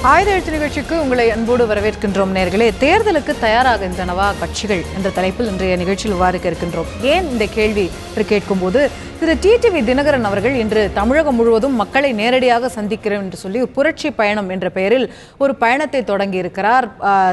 ஆயுத எழுத்து நிகழ்ச்சிக்கு உங்களை அன்போடு வரவேற்கின்றோம் நேர்களே. தேர்தலுக்கு தயாராகின்றனவா கட்சிகள் என்ற தலைப்பில் இன்றைய நிகழ்ச்சியில் விவாதிக்க இருக்கின்றோம். ஏன் இந்த கேள்வி கேட்கும் போது திரு டிடிவி தினகரன் அவர்கள் இன்று தமிழகம் முழுவதும் மக்களை நேரடியாக சந்திக்கிறோம் என்று சொல்லி ஒரு புரட்சி பயணம் என்ற பெயரில் ஒரு பயணத்தை தொடங்கி இருக்கிறார்.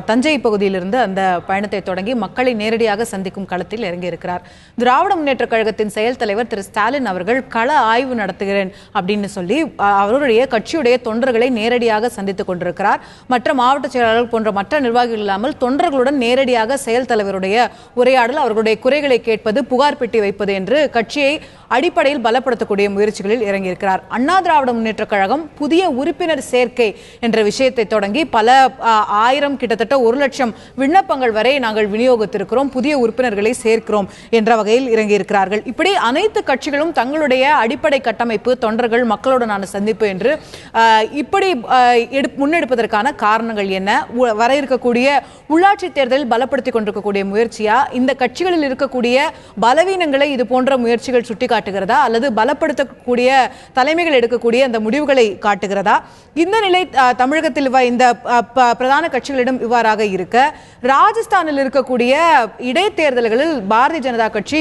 தஞ்சை பகுதியிலிருந்து அந்த பயணத்தை தொடங்கி மக்களை நேரடியாக சந்திக்கும் களத்தில் இறங்கி இருக்கிறார். திராவிட முன்னேற்ற கழகத்தின் செயல் தலைவர் திரு ஸ்டாலின் அவர்கள் கள ஆய்வு நடத்துகிறேன் அப்படின்னு சொல்லி அவருடைய கட்சியுடைய தொண்டர்களை நேரடியாக சந்தித்துக் கொண்டிருக்கிறார். மற்ற மாவட்ட செயலாளர்கள் போன்ற மற்ற நிர்வாகிகள் இல்லாமல் தொண்டர்களுடன் நேரடியாக செயல் தலைவருடைய உரையாடல், அவர்களுடைய குறைகளை கேட்பது, புகார் பெட்டி வைப்பது என்று கட்சியை அடிப்படையில் பலப்படுத்தக்கூடிய முயற்சிகளில் இறங்கியிருக்கிறார். அண்ணா திராவிட முன்னேற்ற கழகம் புதிய உறுப்பினர் சேர்க்கை என்ற விஷயத்தை தொடங்கி பல ஆயிரம், கிட்டத்தட்ட 1,00,000 விண்ணப்பங்கள் வரை நாங்கள் விநியோகித்திருக்கிறோம், புதிய உறுப்பினர்களை சேர்க்கிறோம் என்ற வகையில் இறங்கியிருக்கிறார்கள். இப்படி அனைத்து கட்சிகளும் தங்களுடைய அடிப்படை கட்டமைப்பு, தொண்டர்கள், மக்களுடனான சந்திப்பு என்று இப்படி முன்னெடுப்பதற்கான காரணங்கள் என்ன? வர இருக்கக்கூடிய உள்ளாட்சி தேர்தலில் பலப்படுத்திக் கொண்டிருக்கக்கூடிய முயற்சியா, இந்த கட்சிகளில் இருக்கக்கூடிய பலவீனங்களை இது போன்ற முயற்சிகள் சுட்டிக்காட்டுகிறதா, அல்லது பலப்படுத்தக்கூடிய தலைமைகள் எடுக்கக்கூடிய அந்த முடிவுகளை காட்டுகிறதா? இந்த நிலை தமிழகத்தில் இந்த பிரதான கட்சிகளிடம் இவ்வாறாக இருக்க, ராஜஸ்தானில் இருக்கக்கூடிய இடைத்தேர்தல்களில் பாரதிய ஜனதா கட்சி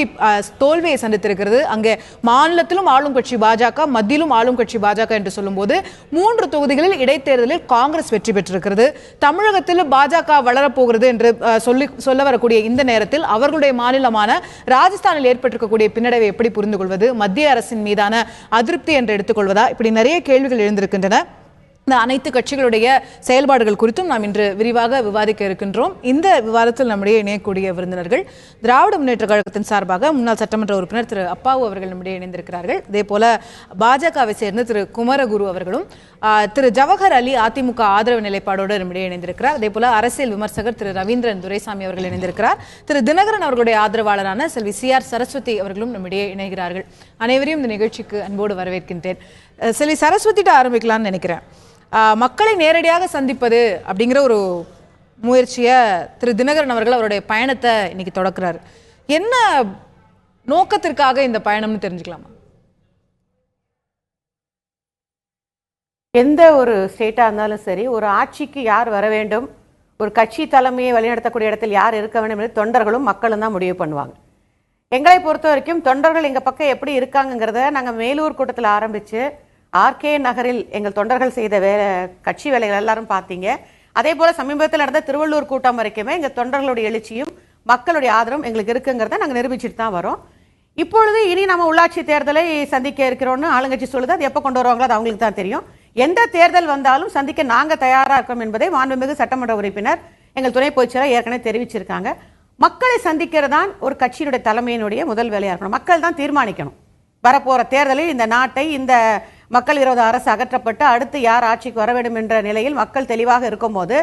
தோல்வியை சந்தித்திருக்கிறது. அங்கே மாநிலத்திலும் ஆளும் கட்சி பாஜக, மத்தியிலும் ஆளும் கட்சி பாஜக என்று சொல்லும் போது 3 தொகுதிகளில் இடைத்தேர்தலில் காங்கிரஸ் வெற்றி பெற்றிருக்கிறது. தமிழகத்தில் பாஜக வளரப்போகிறது என்று சொல்ல வரக்கூடிய இந்த நேரத்தில் அவர்களுடைய மாநிலமான ராஜஸ்தானில் ஏற்பட்டிருக்கக்கூடிய பின்னடைவை எப்படி புரிந்து கொள்வது? மத்திய அரசின் மீதான அதிருப்தி என்று எடுத்துக்கொள்வதா? இப்படி நிறைய கேள்விகள் எழுந்திருக்கின்றன. இந்த அனைத்து கட்சிகளுடைய செயல்பாடுகள் குறித்தும் நாம் இன்று விரிவாக விவாதிக்க இருக்கின்றோம். இந்த விவாதத்தில் நம்முடைய இணையக்கூடிய விருந்தினர்கள் திராவிட முன்னேற்ற கழகத்தின் சார்பாக முன்னாள் சட்டமன்ற உறுப்பினர் திரு அப்பாவு அவர்கள் நம்முடைய இணைந்திருக்கிறார்கள். அதே போல பாஜகவை சேர்ந்த திரு குமரகுரு அவர்களும், திரு ஜவஹர் அலி அதிமுக ஆதரவு நிலைப்பாடோடு நம்முடைய இணைந்திருக்கிறார். அதே போல அரசியல் விமர்சகர் திரு ரவீந்திரன் துரைசாமி அவர்கள் இணைந்திருக்கிறார். திரு தினகரன் அவர்களுடைய ஆதரவாளரான செல்வி CR சரஸ்வதி அவர்களும் நம்முடைய இணைகிறார்கள். அனைவரையும் இந்த நிகழ்ச்சிக்கு அன்போடு வரவேற்கின்றேன். செல்வி சரஸ்வதிட்ட ஆரம்பிக்கலாம்னு நினைக்கிறேன். மக்களை நேரடியாக சந்திப்பது அப்படிங்கிற ஒரு முயற்சியை திரு தினகரன் அவர்கள் அவருடைய பயணத்தை இன்னைக்கு தொடக்குறாரு. என்ன நோக்கத்திற்காக இந்த பயணம்னு தெரிஞ்சுக்கலாமா? எந்த ஒரு ஸ்டேட்டாக இருந்தாலும் சரி, ஒரு ஆட்சிக்கு யார் வர வேண்டும், ஒரு கட்சி தலைமையை வழிநடத்தக்கூடிய இடத்தில் யார் இருக்க வேண்டும் என்று தொண்டர்களும் மக்களும் தான் முடிவு பண்ணுவாங்க. எங்களை பொறுத்த வரைக்கும் தொண்டர்கள் எங்கள் பக்கம் எப்படி இருக்காங்கிறத நாங்கள் மேலூர் கூட்டத்தில் ஆரம்பித்து RK நகரில் எங்கள் தொண்டர்கள் செய்த கட்சி வேலைகள் எல்லாரும் பார்த்தீங்க. அதே போல் சமீபத்தில் நடந்த திருவள்ளூர் கூட்டம் வரைக்குமே எங்கள் தொண்டர்களுடைய எழுச்சியும் மக்களுடைய ஆதரவும் எங்களுக்கு இருக்குங்கிறத நாங்கள் நிரூபிச்சுட்டு தான் வரோம். இப்பொழுது இனி நம்ம உள்ளாட்சி தேர்தலை சந்திக்க இருக்கிறோன்னு ஆளுங்கட்சி சொல்லுது. அது எப்போ கொண்டு வருவாங்களோ அது அவங்களுக்கு தான் தெரியும். எந்த தேர்தல் வந்தாலும் சந்திக்க நாங்கள் தயாராக இருக்கோம் என்பதை மாண்புமிகு சட்டமன்ற உறுப்பினர் எங்கள் துணை பொதுச்செயலாளர் ஏற்கனவே தெரிவிச்சிருக்காங்க. மக்களை சந்திக்கிறதான் ஒரு கட்சியினுடைய தலைமையினுடைய முதல் வேலையாக இருக்கணும். மக்கள் தான் தீர்மானிக்கணும் வரப்போகிற தேர்தலில் இந்த நாட்டை, இந்த மக்கள் விரோத அரசு அகற்றப்பட்டு அடுத்து யார் ஆட்சிக்கு வர வேண்டும் என்ற நிலையில் மக்கள் தெளிவாக இருக்கும்போது,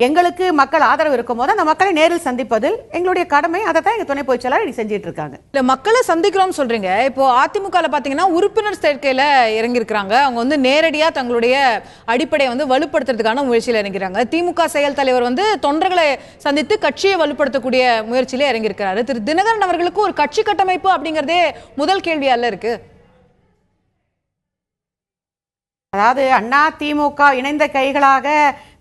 எங்களுக்கு மக்கள் ஆதரவு இருக்கும்போது அந்த மக்களை நேரில் சந்திப்பதில் எங்களுடைய கடமை. அதை தான் எங்கள் துணை பொதுச்செயலாளர் செஞ்சுட்டு இருக்காங்க. இல்லை, மக்களை சந்திக்கிறோம் சொல்றீங்க. இப்போ அதிமுகவில் பார்த்தீங்கன்னா உறுப்பினர் சேர்க்கையில் இறங்கியிருக்கிறாங்க. அவங்க நேரடியாக தங்களுடைய அடிப்படையை வலுப்படுத்துறதுக்கான முயற்சியில் இறங்கிறாங்க. திமுக செயல் தலைவர் தொண்டர்களை சந்தித்து கட்சியை வலுப்படுத்தக்கூடிய முயற்சியில இறங்கியிருக்கிறாரு. திரு தினகரன் அவர்களுக்கு ஒரு கட்சி கட்டமைப்பு அப்படிங்கிறதே முதல் கேள்வியால இருக்கு. அதாவது அண்ணா திமுக இணைந்த கைகளாக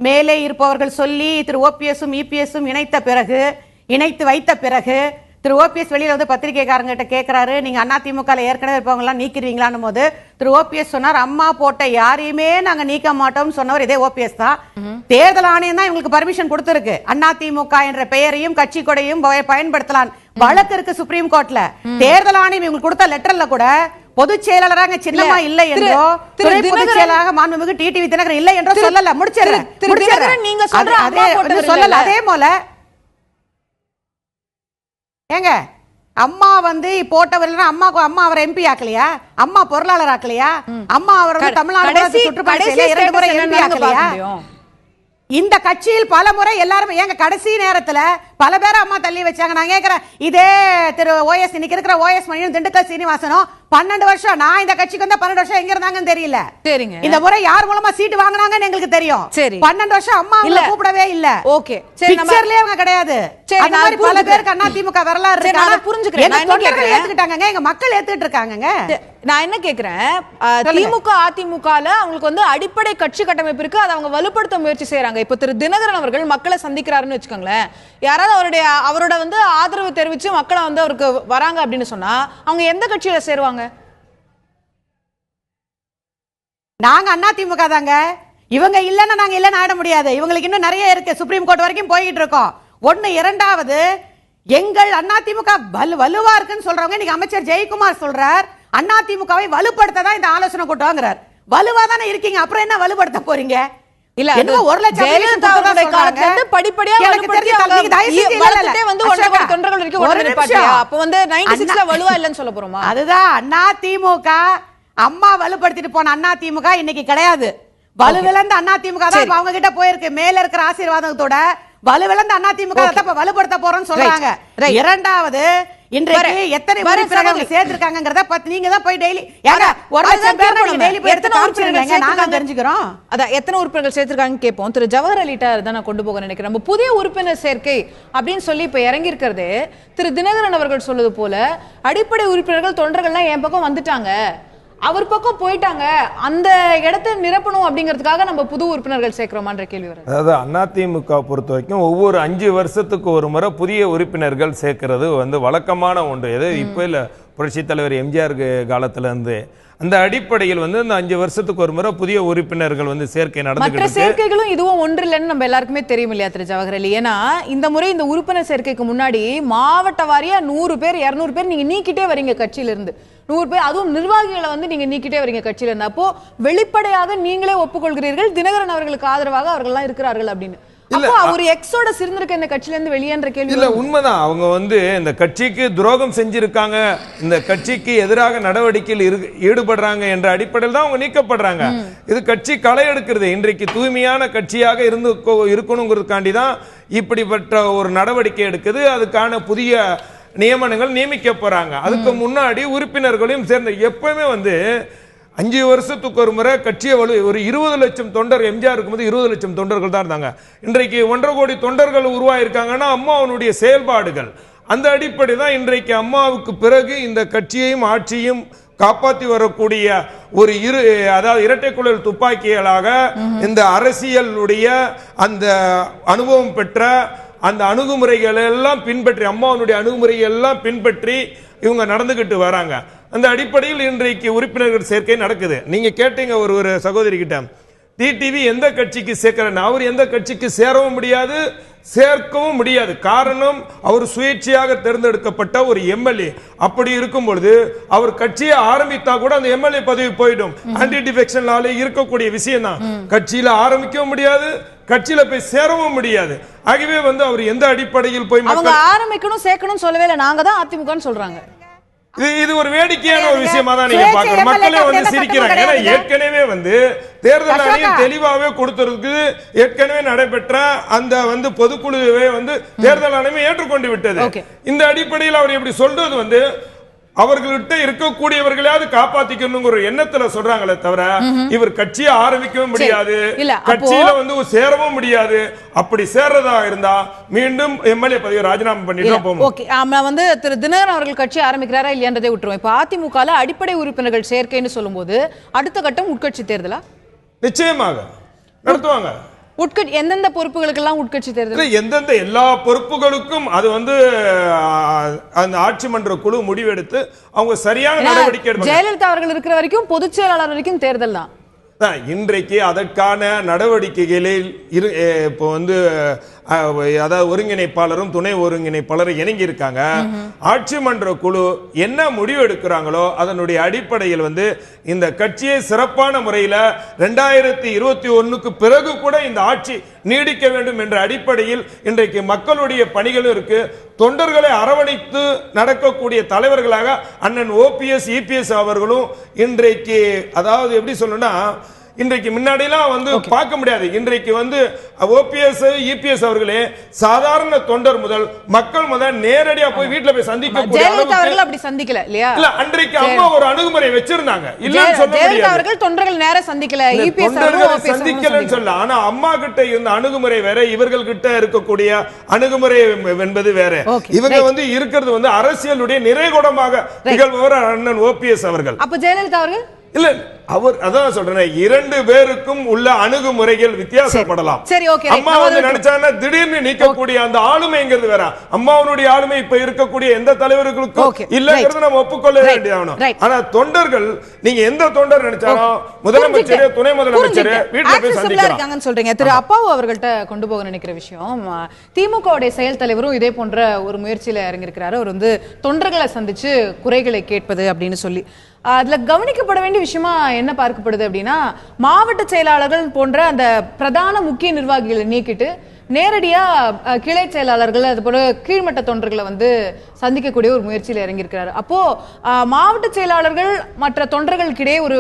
மேலே இருப்பவர்கள் சொல்லி திரு OPSம் EPSம் இணைத்து வைத்த பிறகு திரு OPS வெளியில் பத்திரிகைக்காரங்கிட்ட கேட்கிறாரு, நீங்க அண்ணா திமுக ஏற்கனவே இருப்பவங்கலாம் நீக்கிறீங்களான்னு போது திரு OPS சொன்னார், அம்மா போட்ட யாரையுமே நாங்க நீக்க மாட்டோம் சொன்னவர் இதே OPS தான். தேர்தல் ஆணையம் தான் இவங்களுக்கு பர்மிஷன் கொடுத்திருக்கு. அண்ணா திமுக என்ற பெயரையும் கட்சி கொடையும் பயன்படுத்தலாம். வழக்கு இருக்கு சுப்ரீம் கோர்ட்ல. தேர்தல் ஆணையம் இவங்களுக்கு கொடுத்த லெட்டர்ல கூட பொதுச் செயலாளராக சின்னமா இல்லை என்றோ, துணை பொதுச் செயலாளராக மாண்புமிகு டிடிவி தினகரன் இல்லை என்றோ சொல்லல. முடிச்சிடுறேன். நீங்க சொல்லல. அதே போல ஏங்க அம்மா போட்டவர் அம்மா அவரை MP ஆக்கலையா? அம்மா பொருளாளர் ஆக்கலையா? அம்மா அவர் தமிழ்நாடு சுற்றுப்பயணம் 2 முறை MP ஆக்கலையா? இந்த கட்சியில் பல முறை எல்லாரும் ஏங்க கடைசி நேரத்துல பல பேரை அம்மா தள்ளி வச்சாங்க. நான் கேட்கிறேன், இதே திரு OS இன்னைக்கு இருக்கிற OS மணியும் திண்டுக்கல் சீனிவாசனும் 12 வருஷம், நான் இந்த கட்சிக்கு 12 வருஷம் எங்க இருந்தாங்கன்னு தெரியல. சரிங்க, இந்த முறை யார் மூலமா சீட்டு வாங்குனாங்கன்னு எங்களுக்கு தெரியும். சரி, 12 வருஷம் அம்மா அவங்கள கூப்பிடவே இல்ல. ஓகே, சரி, பிக்சர்லயே அவங்க கிடையாது. அந்த மாதிரி பல பேருக்கு அண்ணா திமுக வரலாறு இருக்கு. நான் புரிஞ்சுக்கிறேன். எங்க மக்கள் ஏத்துக்கிட்டாங்க. நான் என்ன கேக்குறேன், திமுக அதிமுகல அவங்களுக்கு வந்து அடிப்படை கட்சி கட்டமைப்பு இருக்கு, அதை அவங்க வலுப்படுத்த முயற்சி செய்யறாங்க. இப்போ திரு தினகரன் அவர்கள் மக்களை சந்திக்கிறாருன்னு வச்சுக்கோங்களேன், யாராவது அவரோட வந்து ஆதரவு தெரிவிச்சு மக்களை வந்து அவருக்கு வராங்க அப்படின்னு சொன்னா அவங்க எந்த கட்சியில சேருவாங்க? நாங்க அதிமுக தாங்க. இவங்க இல்லைன்னா நாங்க இல்லைன்னு ஆட முடியாது. இவங்களுக்கு இன்னும் நிறைய இருக்கு, சுப்ரீம் கோர்ட் வரைக்கும் போய்கிட்டு இருக்கோம். ஒண்ணு. இரண்டாவது, எங்கள் அதிமுக வலுவா இருக்குன்னு சொல்றவங்க இன்னைக்கு அமைச்சர் ஜெயக்குமார் சொல்றார், அதிமுகவை வலுப்படுத்ததான் இந்த ஆலோசனை கூட்டம்ங்கிறார். வலுவா தானே இருக்கீங்க, அப்புறம் என்ன வலுப்படுத்த போறீங்க? இல்ல, என்னவோ 1 லட்சம் காலத்துல இருந்து படிப்படியா வலுப்படுத்தி வந்து 1.5 தொண்டர்கள் வரைக்கும் உடனே நிப்பாட்டியா? அப்ப வந்து 96ல வலுவா இல்லன்னு சொல்ல போறோமா? அதுதான் அதிமுக. அம்மா வலுப்படுத்திட்டு போன அதிமுக இன்னைக்கு கிடையாது. வலுவிழந்த அதிமுக தான் அவங்க கிட்ட போயிருக்கு. மேல இருக்கிற ஆசீர்வாதத்தோட வலுவிழந்த அதிமுக தான் வலுப்படுத்த போறோம்னு சொல்றாங்க. இரண்டாவது, இன்றைக்கு எத்தனை உறுப்பினர்கள் சேர்த்திருக்காங்கங்கறத பத்தி நீங்க தான் போய் டெய்லி ஒரு லட்சம் பேர் டெய்லி போய் எத்தனை உறுப்பினர்கள் நாங்க தெரிஞ்சுக்கிறோம். அத எத்தனை உறுப்பினர்கள் சேர்த்திருக்காங்கன்னு கேட்போம். திரு ஜவஹர் அலிட்ட தான் நான் கொண்டு போக நினைக்கிறேன். நம்ம புதிய உறுப்பினர் சேர்க்கை அப்படின்னு சொல்லி இப்ப இறங்கி இருக்கிறது திரு தினகரன் அவர்கள் சொல்லுது போல, அடிப்படை உறுப்பினர்கள் தொண்டர்கள்லாம் என் பக்கம் வந்துட்டாங்க, அவர் பக்கம் போயிட்டாங்க, அந்த இடத்தை நிரப்பணும் அப்படிங்கிறதுக்காக நம்ம புது உறுப்பினர்கள் சேர்க்கிறோமான்ற கேள்வி வருது. அதாவது அதிமுக பொறுத்த வரைக்கும் ஒவ்வொரு 5 வருஷத்துக்கு ஒரு முறை புதிய உறுப்பினர்கள் சேர்க்கிறது வந்து வழக்கமான ஒன்று. எது இப்போ இல்லை, புரட்சி தலைவர் எம்ஜிஆர் காலத்துல இருந்து அந்த அடிப்படையில் வந்து இந்த 5 வருஷத்துக்கு ஒரு முறை புதிய உறுப்பினர்கள் வந்து சேர்க்கை நடந்துகிட்டு இருக்கு. மற்ற சேர்க்கைகளும் இதுவும் ஒன்று இல்லைன்னு நம்ம எல்லாருக்குமே தெரியும் இல்லையா திரு ஜவஹர் அலி? ஏன்னா இந்த முறை இந்த உறுப்பினர் சேர்க்கைக்கு முன்னாடி மாவட்ட வாரியா 100 பேர் 200 பேர் நீங்க நீக்கிட்டே வரீங்க கட்சியில இருந்து. 100 பேர், அதுவும் நிர்வாகிகளை வந்து நீங்க நீக்கிட்டே வரீங்க கட்சியில இருந்து. அப்போ வெளிப்படையாக நீங்களே ஒப்புக்கொள்கிறீர்கள் தினகரன் அவர்களுக்கு ஆதரவாக அவர்கள்லாம் இருக்கிறார்கள் அப்படின்னு. அப்போ அவர் எக்ஸோட சிறந்திருக்க இந்த கட்சியில இருந்து வெளியேன்ற கேள்வி இல்ல. உண்மைதான், அவங்க வந்து இந்த கட்சிக்கு துரோகம் செஞ்சிருக்காங்க, இந்த கட்சிக்கு எதிராக நடவடிக்கையில் ஈடுபடுறாங்க என்ற அடிப்படையில் தான் அவங்க நீக்கப்படுறாங்க. இது கட்சி களை எடுக்கிறது. இன்றைக்கு தூய்மையான கட்சியாக இருக்கணுங்கிறதுக்காண்டி தான் இப்படிப்பட்ட ஒரு நடவடிக்கை எடுக்குது. அதுக்கான புதிய நியமனங்கள் நியமிக்க போறாங்க. அதுக்கு முன்னாடி உறுப்பினர்களையும் சேர்ந்து எப்பவுமே வந்து 5 வருஷத்துக்கு ஒரு முறை கட்சியை ஒரு 20 லட்சம் தொண்டர் எம்ஜிஆர் இருக்கும்போது 20 லட்சம் தொண்டர்கள் தான் இருந்தாங்க. இன்றைக்கு 1.5 கோடி தொண்டர்கள் உருவாயிருக்காங்கன்னா அம்மாவனுடைய செயல்பாடுகள். அந்த அடிப்படை தான் இன்றைக்கு அம்மாவுக்கு பிறகு இந்த கட்சியையும் ஆட்சியும் காப்பாற்றி வரக்கூடிய ஒரு அதாவது இரட்டை குழல் துப்பாக்கிகளாக இந்த அரசியலுடைய அந்த அனுபவம் பெற்ற அந்த அணுகுமுறைகள் எல்லாம் பின்பற்றி, அம்மாவனுடைய அணுகுமுறைகள் எல்லாம் பின்பற்றி இவங்க நடந்துகிட்டு வராங்க. அந்த அடிப்படையில் இன்றைக்கு உறுப்பினர்கள் சேர்க்கை நடக்குது. நீங்க கேட்டீங்க ஒரு சகோதரி கிட்ட, டிடிவி எந்த கட்சிக்கு சேர்க்கிறேன், அவர் எந்த கட்சிக்கு சேரவும் முடியாது சேர்க்கவும் முடியாது. காரணம், அவர் சுயேட்சையாக தேர்ந்தெடுக்கப்பட்ட ஒரு எம்எல்ஏ. அப்படி இருக்கும் பொழுது அவர் கட்சியை ஆரம்பித்தா கூட அந்த எம்எல்ஏ பதவி போயிடும். ஆன்டி டிஃபெக்ஷன் லால இருக்கக்கூடிய விஷயம் தான். கட்சியில ஆரம்பிக்கவும் முடியாது, கட்சியில போய் சேரவும் முடியாது. ஆகவே வந்து அவர் எந்த அடிப்படையில் போய் அவங்க ஆரம்பிக்கணும் சேர்க்கணும் சொல்லவே இல்லை, நாங்க தான் அதிமுகன்னு சொல்றாங்க. இது ஒரு வேடிக்கையான ஒரு விஷயமா தான் நீங்க பாக்குறோம். மக்களே வந்து சிரிக்கிறாங்க. ஏன்னா ஏற்கனவே வந்து தேர்தல் ஆணையம் தெளிவாகவே கொடுத்திருக்கு. ஏற்கனவே நடைபெற்ற அந்த வந்து பொதுக்குழுவை வந்து தேர்தல் ஆணையம் ஏற்றுக்கொண்டு விட்டது. இந்த அடிப்படையில் அவர் எப்படி சொல்றது வந்து அவர்கள்ட்ட இருக்கக்கூடியவர்களாவது காப்பாத்திக்கணுங்கிற ஒரு எண்ணத்துல சொல்றாங்களே தவிர இவர் கட்சியை ஆரம்பிக்கவும் முடியாது, கட்சியில வந்து சேரவும் முடியாது. அப்படி சேர்றதா இருந்தா மீண்டும் எம்எல்ஏ பதவியை ராஜினாமா பண்ணிட்டு போவோம். ஓகே, நாம வந்து திரு தினகரன் அவர்கள் கட்சி ஆரம்பிக்கிறாரா இல்லையன்றதை விட்டுருவோம். இப்ப அதிமுகல அடிப்படை உறுப்பினர்கள் சேர்க்கைன்னு சொல்லும்போது அடுத்த கட்டம் உட்கட்சி தேர்தலா? நிச்சயமாக நடத்துவாங்க. எந்தெந்த பொறுப்புகளுக்கெல்லாம் உட்கட்சி தேர்தல்? எந்தெந்த எல்லா பொறுப்புகளுக்கும் அது வந்து அந்த ஆட்சி மன்ற குழு முடிவெடுத்து அவங்க சரியான நடவடிக்கை எடுப்பாங்க. ஜெயலலிதா அவர்கள் இருக்கிற வரைக்கும் பொதுச் செயலாளர் வரைக்கும் தேர்தல் தான். இன்றைக்கு அதற்கான நடவடிக்கைகளில் இப்போ வந்து அதாவது ஒருங்கிணைப்பாளரும் துணை ஒருங்கிணைப்பாளரும் இணங்கி இருக்காங்க. ஆட்சி மன்ற குழு என்ன முடிவு எடுக்கிறாங்களோ அதனுடைய அடிப்படையில் வந்து இந்த கட்சியை சிறப்பான முறையில் 2021க்கு பிறகு கூட இந்த ஆட்சி நீடிக்க வேண்டும் என்ற அடிப்படையில் இன்றைக்கு மக்களுடைய பணிகளும் இருக்கு. தொண்டர்களை அரவணைத்து நடக்கக்கூடிய தலைவர்களாக அண்ணன் ஓபிஎஸ் இபிஎஸ் அவர்களும் இன்றைக்கு, அதாவது எப்படி சொல்லணும்னா, இன்றைக்கு முன்னாடிலாம் வந்து பார்க்க முடியாது. இன்றைக்கு வந்து ஓபிஎஸ் இபிஎஸ் அவர்களே சாதாரண தொண்டர் முதல் மக்கள் முதல் நேரடியா போய் வீட்டுல போய் சந்திக்கக்கூடிய ஜெயலலிதா அவர்கள் அப்படி சந்திக்கல இல்லையா? இல்ல, அன்றைக்கு அம்மா ஒரு அணுகுமுறை வச்சிருந்தாங்க. இல்லன்னு சொல்ல ஜெயலலிதா முடியாது. அவர்கள் தொண்டர்கள் நேர சந்திக்கல, இபிஎஸ் தொண்டர்களை சந்திக்கலன்னு சொல்ல. ஆனா அம்மா கிட்ட இருந்த அணுகுமுறை வேற, இவர்கள் கிட்ட இருக்கக்கூடிய அணுகுமுறை என்பது வேற. இவங்க வந்து இருக்கிறது வந்து அரசியலுடைய நிறைகுடமாக நிகழ்பவர் அண்ணன் ஓபிஎஸ் அவர்கள். அப்ப ஜெயலலிதா அவர்கள் இல்ல, அவர் அதான் சொல்றேன், இரண்டு பேருக்கும் உள்ள அணுகுமுறைகள் வித்தியாசப்படலாம். சரி, ஓகே. அம்மா வந்து நினைச்சாங்கன்னா திடீர்னு நீக்கக்கூடிய அந்த ஆளுமைங்கிறது வேற. அம்மாவுடைய ஆளுமை இப்ப இருக்கக்கூடிய எந்த தலைவர்களுக்கும் இல்லங்கிறது நம்ம ஒப்புக்கொள்ள வேண்டியதாகணும். ஆனா தொண்டர்கள், நீங்க எந்த தொண்டர் நினைச்சாலும் முதலமைச்சர் துணை முதலமைச்சர் வீட்டுல போய் சந்திக்கலாம் சொல்றீங்க. திரு அப்பாவு அவர்கள்ட்ட கொண்டு போக நினைக்கிற விஷயம், திமுக செயல் தலைவரும் இதே போன்ற ஒரு முயற்சியில இறங்கியிருக்கிறாரு. அவர் வந்து தொண்டர்களை சந்திச்சு குறைகளை கேட்பது அப்படின்னு சொல்லி அதுல கவனிக்கப்பட வேண்டிய விஷயமா என்ன பார்க்கப்படுது அப்படின்னா, மாவட்ட செயலாளர்கள் போன்ற அந்த பிரதான முக்கிய நிர்வாகிகளை நீக்கிட்டு நேரடியா கிளை செயலாளர்கள் அது போல கீழ்மட்ட தொண்டர்களை வந்து சந்திக்கக்கூடிய ஒரு முயற்சியில இறங்கியிருக்கிறாரு. அப்போ மாவட்ட செயலாளர்கள் மற்ற தொண்டர்களுக்கிடையே ஒரு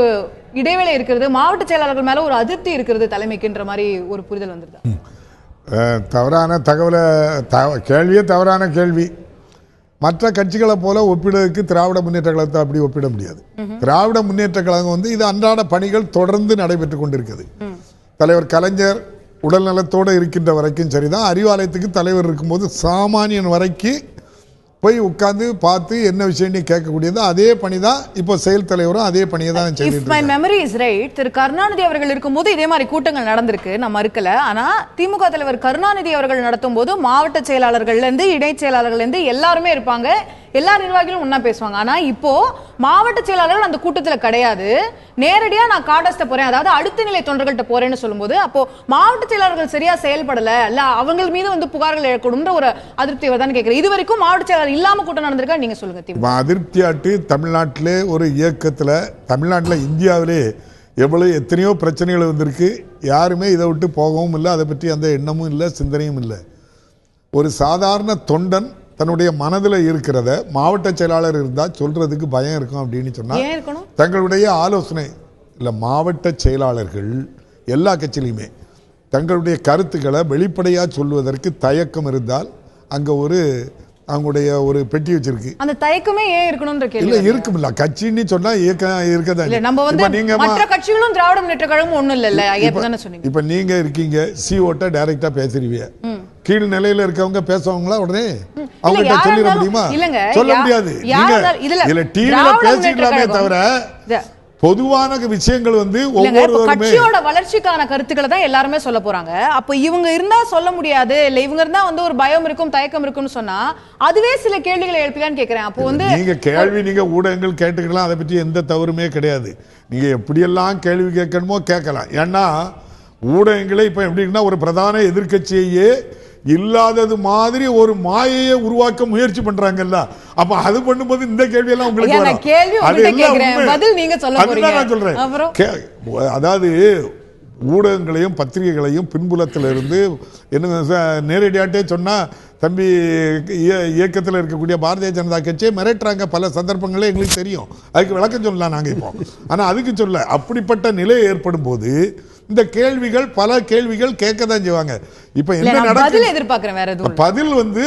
இடைவேளை இருக்கிறது, மாவட்ட செயலாளர்கள் மேல ஒரு அதிருப்தி இருக்கிறது தலைமைக்குன்ற மாதிரி ஒரு புரிதல் வந்துருது. தவறான தகவலை கேள்வியே தவறான கேள்வி. மற்ற கட்சிகளை போல ஒப்பிடுவதற்கு திராவிட முன்னேற்ற கழகத்தை அப்படி ஒப்பிட முடியாது. திராவிட முன்னேற்ற கழகம் வந்து இது அன்றாட பணிகள் தொடர்ந்து நடைபெற்றுக் கொண்டிருக்கிறது. தலைவர் கலைஞர் உடல் நலத்தோடு இருக்கின்ற வரைக்கும் சரிதான். அறிவாலயத்துக்கு தலைவர் இருக்கும்போது சாமானியன் வரைக்கும் போய் உட்கார்ந்து பார்த்து என்ன விஷயம் கேட்கக்கூடியது அதே பணிதான் இப்போ செயல் தலைவரும் அதே பணியை தான் செய்துட்டு. மை மெமரி இஸ் ரைட், திரு கருணாநிதி அவர்கள் இருக்கும்போது இதே மாதிரி கூட்டங்கள் நடந்திருக்கு, நான் மறுக்கல. ஆனா திமுக தலைவர் கருணாநிதி அவர்கள் நடத்தும் போது மாவட்ட செயலாளர்கள்ல இருந்து இணை செயலாளர்கள்ல இருந்து எல்லாருமே இருப்பாங்க, எல்லா நிர்வாகிகளும் ஒன்னா பேசுவாங்க. ஆனா இப்போ மாவட்ட செயலாளர்கள் அந்த கூட்டத்துல கிடையாது, நேரடியா நான் காடஸ்ட போறேன், அதாவது அடுத்த நிலை தொண்டர்கள்ட்ட போறேன்னு சொல்லும்போது அப்போ மாவட்ட செயலாளர்கள் சரியா செயல்படல, இல்ல அவங்க மீது வந்து புகார்கள் எழக்கூடும் ஒரு அதிருப்தி வருதான்னு கேட்கிறேன். இது வரைக்கும் மாவட்ட செயலாளர் இல்லாம கூட்டம் நடந்திருக்கா, நீங்க சொல்லுங்க. அதிருப்தி ஆட்டு தமிழ்நாட்டிலே ஒரு இயக்கத்துல, தமிழ்நாட்டில் இந்தியாவிலே எவ்வளவு எத்தனையோ பிரச்சனைகள் வந்திருக்கு. யாருமே இதை விட்டு போகவும் இல்லை, அதை பற்றி அந்த எண்ணமும் இல்லை, சிந்தனையும் இல்லை. ஒரு சாதாரண தொண்டன் தன்னுடைய மனதில் இருக்கிறத மாவட்ட செயலாளர் இருந்தால் சொல்றதுக்கு பயம் இருக்கும் அப்படின்னு சொன்னால் தங்களுடைய ஆலோசனை இல்லை. மாவட்ட செயலாளர்கள் எல்லா கட்சியிலையுமே தங்களுடைய கருத்துக்களை வெளிப்படையாக சொல்வதற்கு தயக்கம் இருந்தால் அங்கே அவங்களுடைய ஒரு பெட்டி வச்சிருக்கு. அந்த தயக்கமே ஏன் இருக்கணும்ன்ற கேள்வி இல்ல இருக்கும்ல. கட்சின்னு சொன்னா இருக்கதான். நம்ம வந்து மற்ற கட்சிகளும் திராவிட முன்னேற்ற கழகமும் ஒண்ணும் இல்ல. இப்ப நீங்க இருக்கீங்க, சிஓட்ட டைரக்டா பேசுறீங்க, கீழ் நிலையில இருக்கவங்க பேசுவாங்களா உடனே அவங்க சொல்லிட முடியுமா? சொல்ல முடியாது. இல்ல டிவில பேசிக்கலாமே தவிர பொதுவான விஷயங்கள் வந்து கட்சியோட வளர்ச்சிக்கான கருத்துக்களை தான் எல்லாருமே சொல்ல போறாங்க. அப்ப இவங்க இருந்தா சொல்ல முடியாது, இல்ல இவங்க இருந்தா வந்து ஒரு பயம் இருக்கும், தயக்கம் இருக்கும்னு சொன்னா அதுவே சில கேள்விகளை எழுப்பலான்னு கேக்குறேன். அப்போ வந்து நீங்க ஊடகங்கள் கேட்டுக்கலாம், அதை பற்றி எந்த தவறுமே கிடையாது. நீங்க எப்படியெல்லாம் கேள்வி கேட்கணுமோ கேட்கலாம். ஏன்னா ஊடகங்களே இப்ப எப்படின்னா ஒரு பிரதான எதிர்கட்சியே இல்லாதது மாதிரி ஒரு மாயையை உருவாக்க முயற்சி பண்றாங்கல்ல. அப்ப அது பண்ணும்போது இந்த கேள்வி எல்லாம் உங்களுக்கு சொல்றேன். அதாவது ஊடகங்களையும் பத்திரிகைகளையும் பின்புலத்திலிருந்து என்ன நேரடியாட்டே சொன்னா, தம்பி இயக்கத்தில் இருக்கக்கூடிய பாரதிய ஜனதா கட்சியை மிரட்டுறாங்க பல சந்தர்ப்பங்களே எங்களுக்கு தெரியும். அதுக்கு விளக்கம் சொல்லலாம் நாங்க இப்போ. ஆனா அதுக்கு சொல்ல அப்படிப்பட்ட நிலை ஏற்படும் போது இந்த கேள்விகள் பல கேள்விகள் கேட்கதான் செய்வாங்க. இப்ப என்ன நடக்குது? பதில் வந்து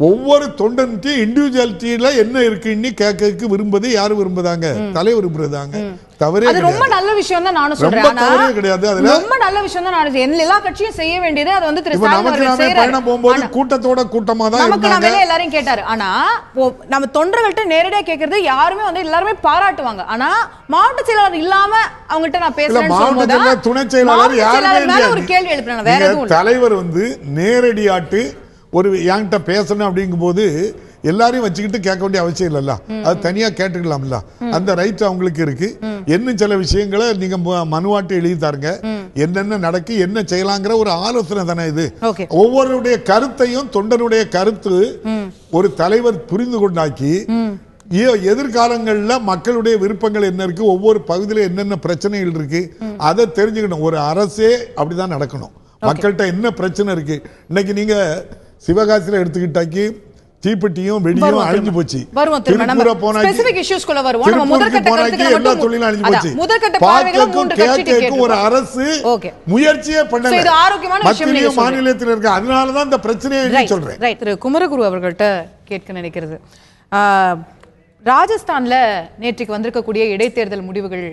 ஒவ்வொரு தொண்டனுக்கு இண்டிவிஜுவாலிட்டியில என்ன இருக்குன்னு கேட்க விரும்புவது யாரு விரும்புதாங்க? தலைவர் விரும்புறாங்க. தவறே அது ரொம்ப நல்ல விஷயம் தான் நானும் சொல்றேன். கிடையாது, அது ரொம்ப நல்ல விஷயம் தான். நான் எல்லா கட்சியும் செய்ய வேண்டியது அது வந்து பயணம் போகும்போது கூட்டத்தோட கூட்டமா தான் நமக்கு எல்லாரையும் கேட்டாரு. ஆனா நம்ம தொண்டர்கள்ட்ட நேரடியா கேட்கறது யாருமே வந்து எல்லாருமே பாராட்டுவாங்க. ஆனா மாவட்ட செயலாளர் இல்லாம அவங்ககிட்ட நான் பேசுறேன், துணை செயலாளர் யாருமே ஒரு கேள்வி எழுப்புறேன். வேற எதுவும் தலைவர் வந்து நேரடியாட்டு ஒரு என்கிட்ட பேசணும் அப்படிங்கும் போது எல்லாரையும் வச்சுக்கிட்டு கேட்க வேண்டிய அவசியம் இல்லைல்ல, அது தனியா கேட்டுக்கலாம்ல. அந்த ரைட் அவங்களுக்கு இருக்கு. இன்னும் சில விஷயங்களை நீங்க மனுவாட்டு எழுதி தாருங்க, என்னென்ன நடக்கு என்ன செய்யலாங்கிற ஒரு ஆலோசனை தானே இது. ஒவ்வொருடைய கருத்தையும் தொண்டனுடைய கருத்து ஒரு தலைவர் புரிந்து கொண்டாக்கி எதிர்காலங்களில் மக்களுடைய விருப்பங்கள் என்ன இருக்கு, ஒவ்வொரு பகுதியில என்னென்ன பிரச்சனைகள் இருக்கு அதை தெரிஞ்சுக்கணும். ஒரு அரசே அப்படிதான் நடக்கணும். மக்கள்கிட்ட என்ன பிரச்சனை இருக்கு. இன்னைக்கு நீங்க சிவகாசியில் எடுத்துக்கிட்டாக்கி தீப்பெட்டியும் வெடியும் அழிஞ்சு போச்சு. திருப்பூர போனாக்கி எல்லா தொழிலும் அழிஞ்சு போச்சு. ஒரு அரசு முயற்சியே பண்ணல, மத்தியிலும் மாநிலத்தில் இருக்க. அதனாலதான் இந்த பிரச்சனையை சொல்றேன். திரு குமரகுரு அவர்கள்ட்ட கேட்க நினைக்கிறது, ராஜஸ்தான்ல நேற்றுக்கு வந்திருக்கக்கூடிய இடைத்தேர்தல் முடிவுகள்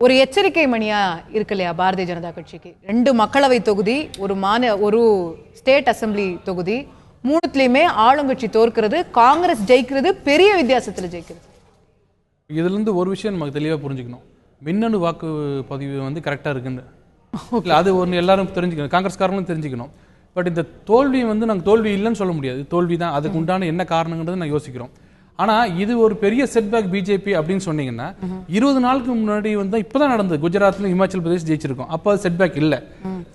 ஒரு எச்சரிக்கை மணியா இருக்கு இல்லையா பாரதிய ஜனதா கட்சிக்கு? 2 மக்களவை தொகுதி, ஒரு ஸ்டேட் அசம்பிளி தொகுதி, 3த்துலயுமே ஆளுங்கட்சி தோற்கிறது, காங்கிரஸ் ஜெயிக்கிறது, பெரிய வித்தியாசத்துல ஜெயிக்கிறது. இதுல இருந்து ஒரு விஷயம் நமக்கு தெளிவா புரிஞ்சுக்கணும், மின்னணு வாக்கு பதிவு வந்து கரெக்டா இருக்குன்னு. அது ஒன்று எல்லாரும் தெரிஞ்சுக்கணும், காங்கிரஸ்காரங்களும் தெரிஞ்சுக்கணும். பட் இந்த தோல்வி வந்து நாங்கள் தோல்வி இல்லைன்னு சொல்ல முடியாது, தோல்வி தான். அதுக்கு உண்டான என்ன காரணங்கிறது நான் யோசிக்கிறோம். ஆனா இது ஒரு பெரிய செட்பேக் பிஜேபி அப்படின்னு சொன்னீங்கன்னா, 20 நாளுக்கு முன்னாடி வந்து இப்பதான் நடந்தது, குஜராத்ல இமாச்சல் பிரதேஷ் ஜெயிச்சிருக்கோம். அப்ப அது செட்பேக் இல்ல.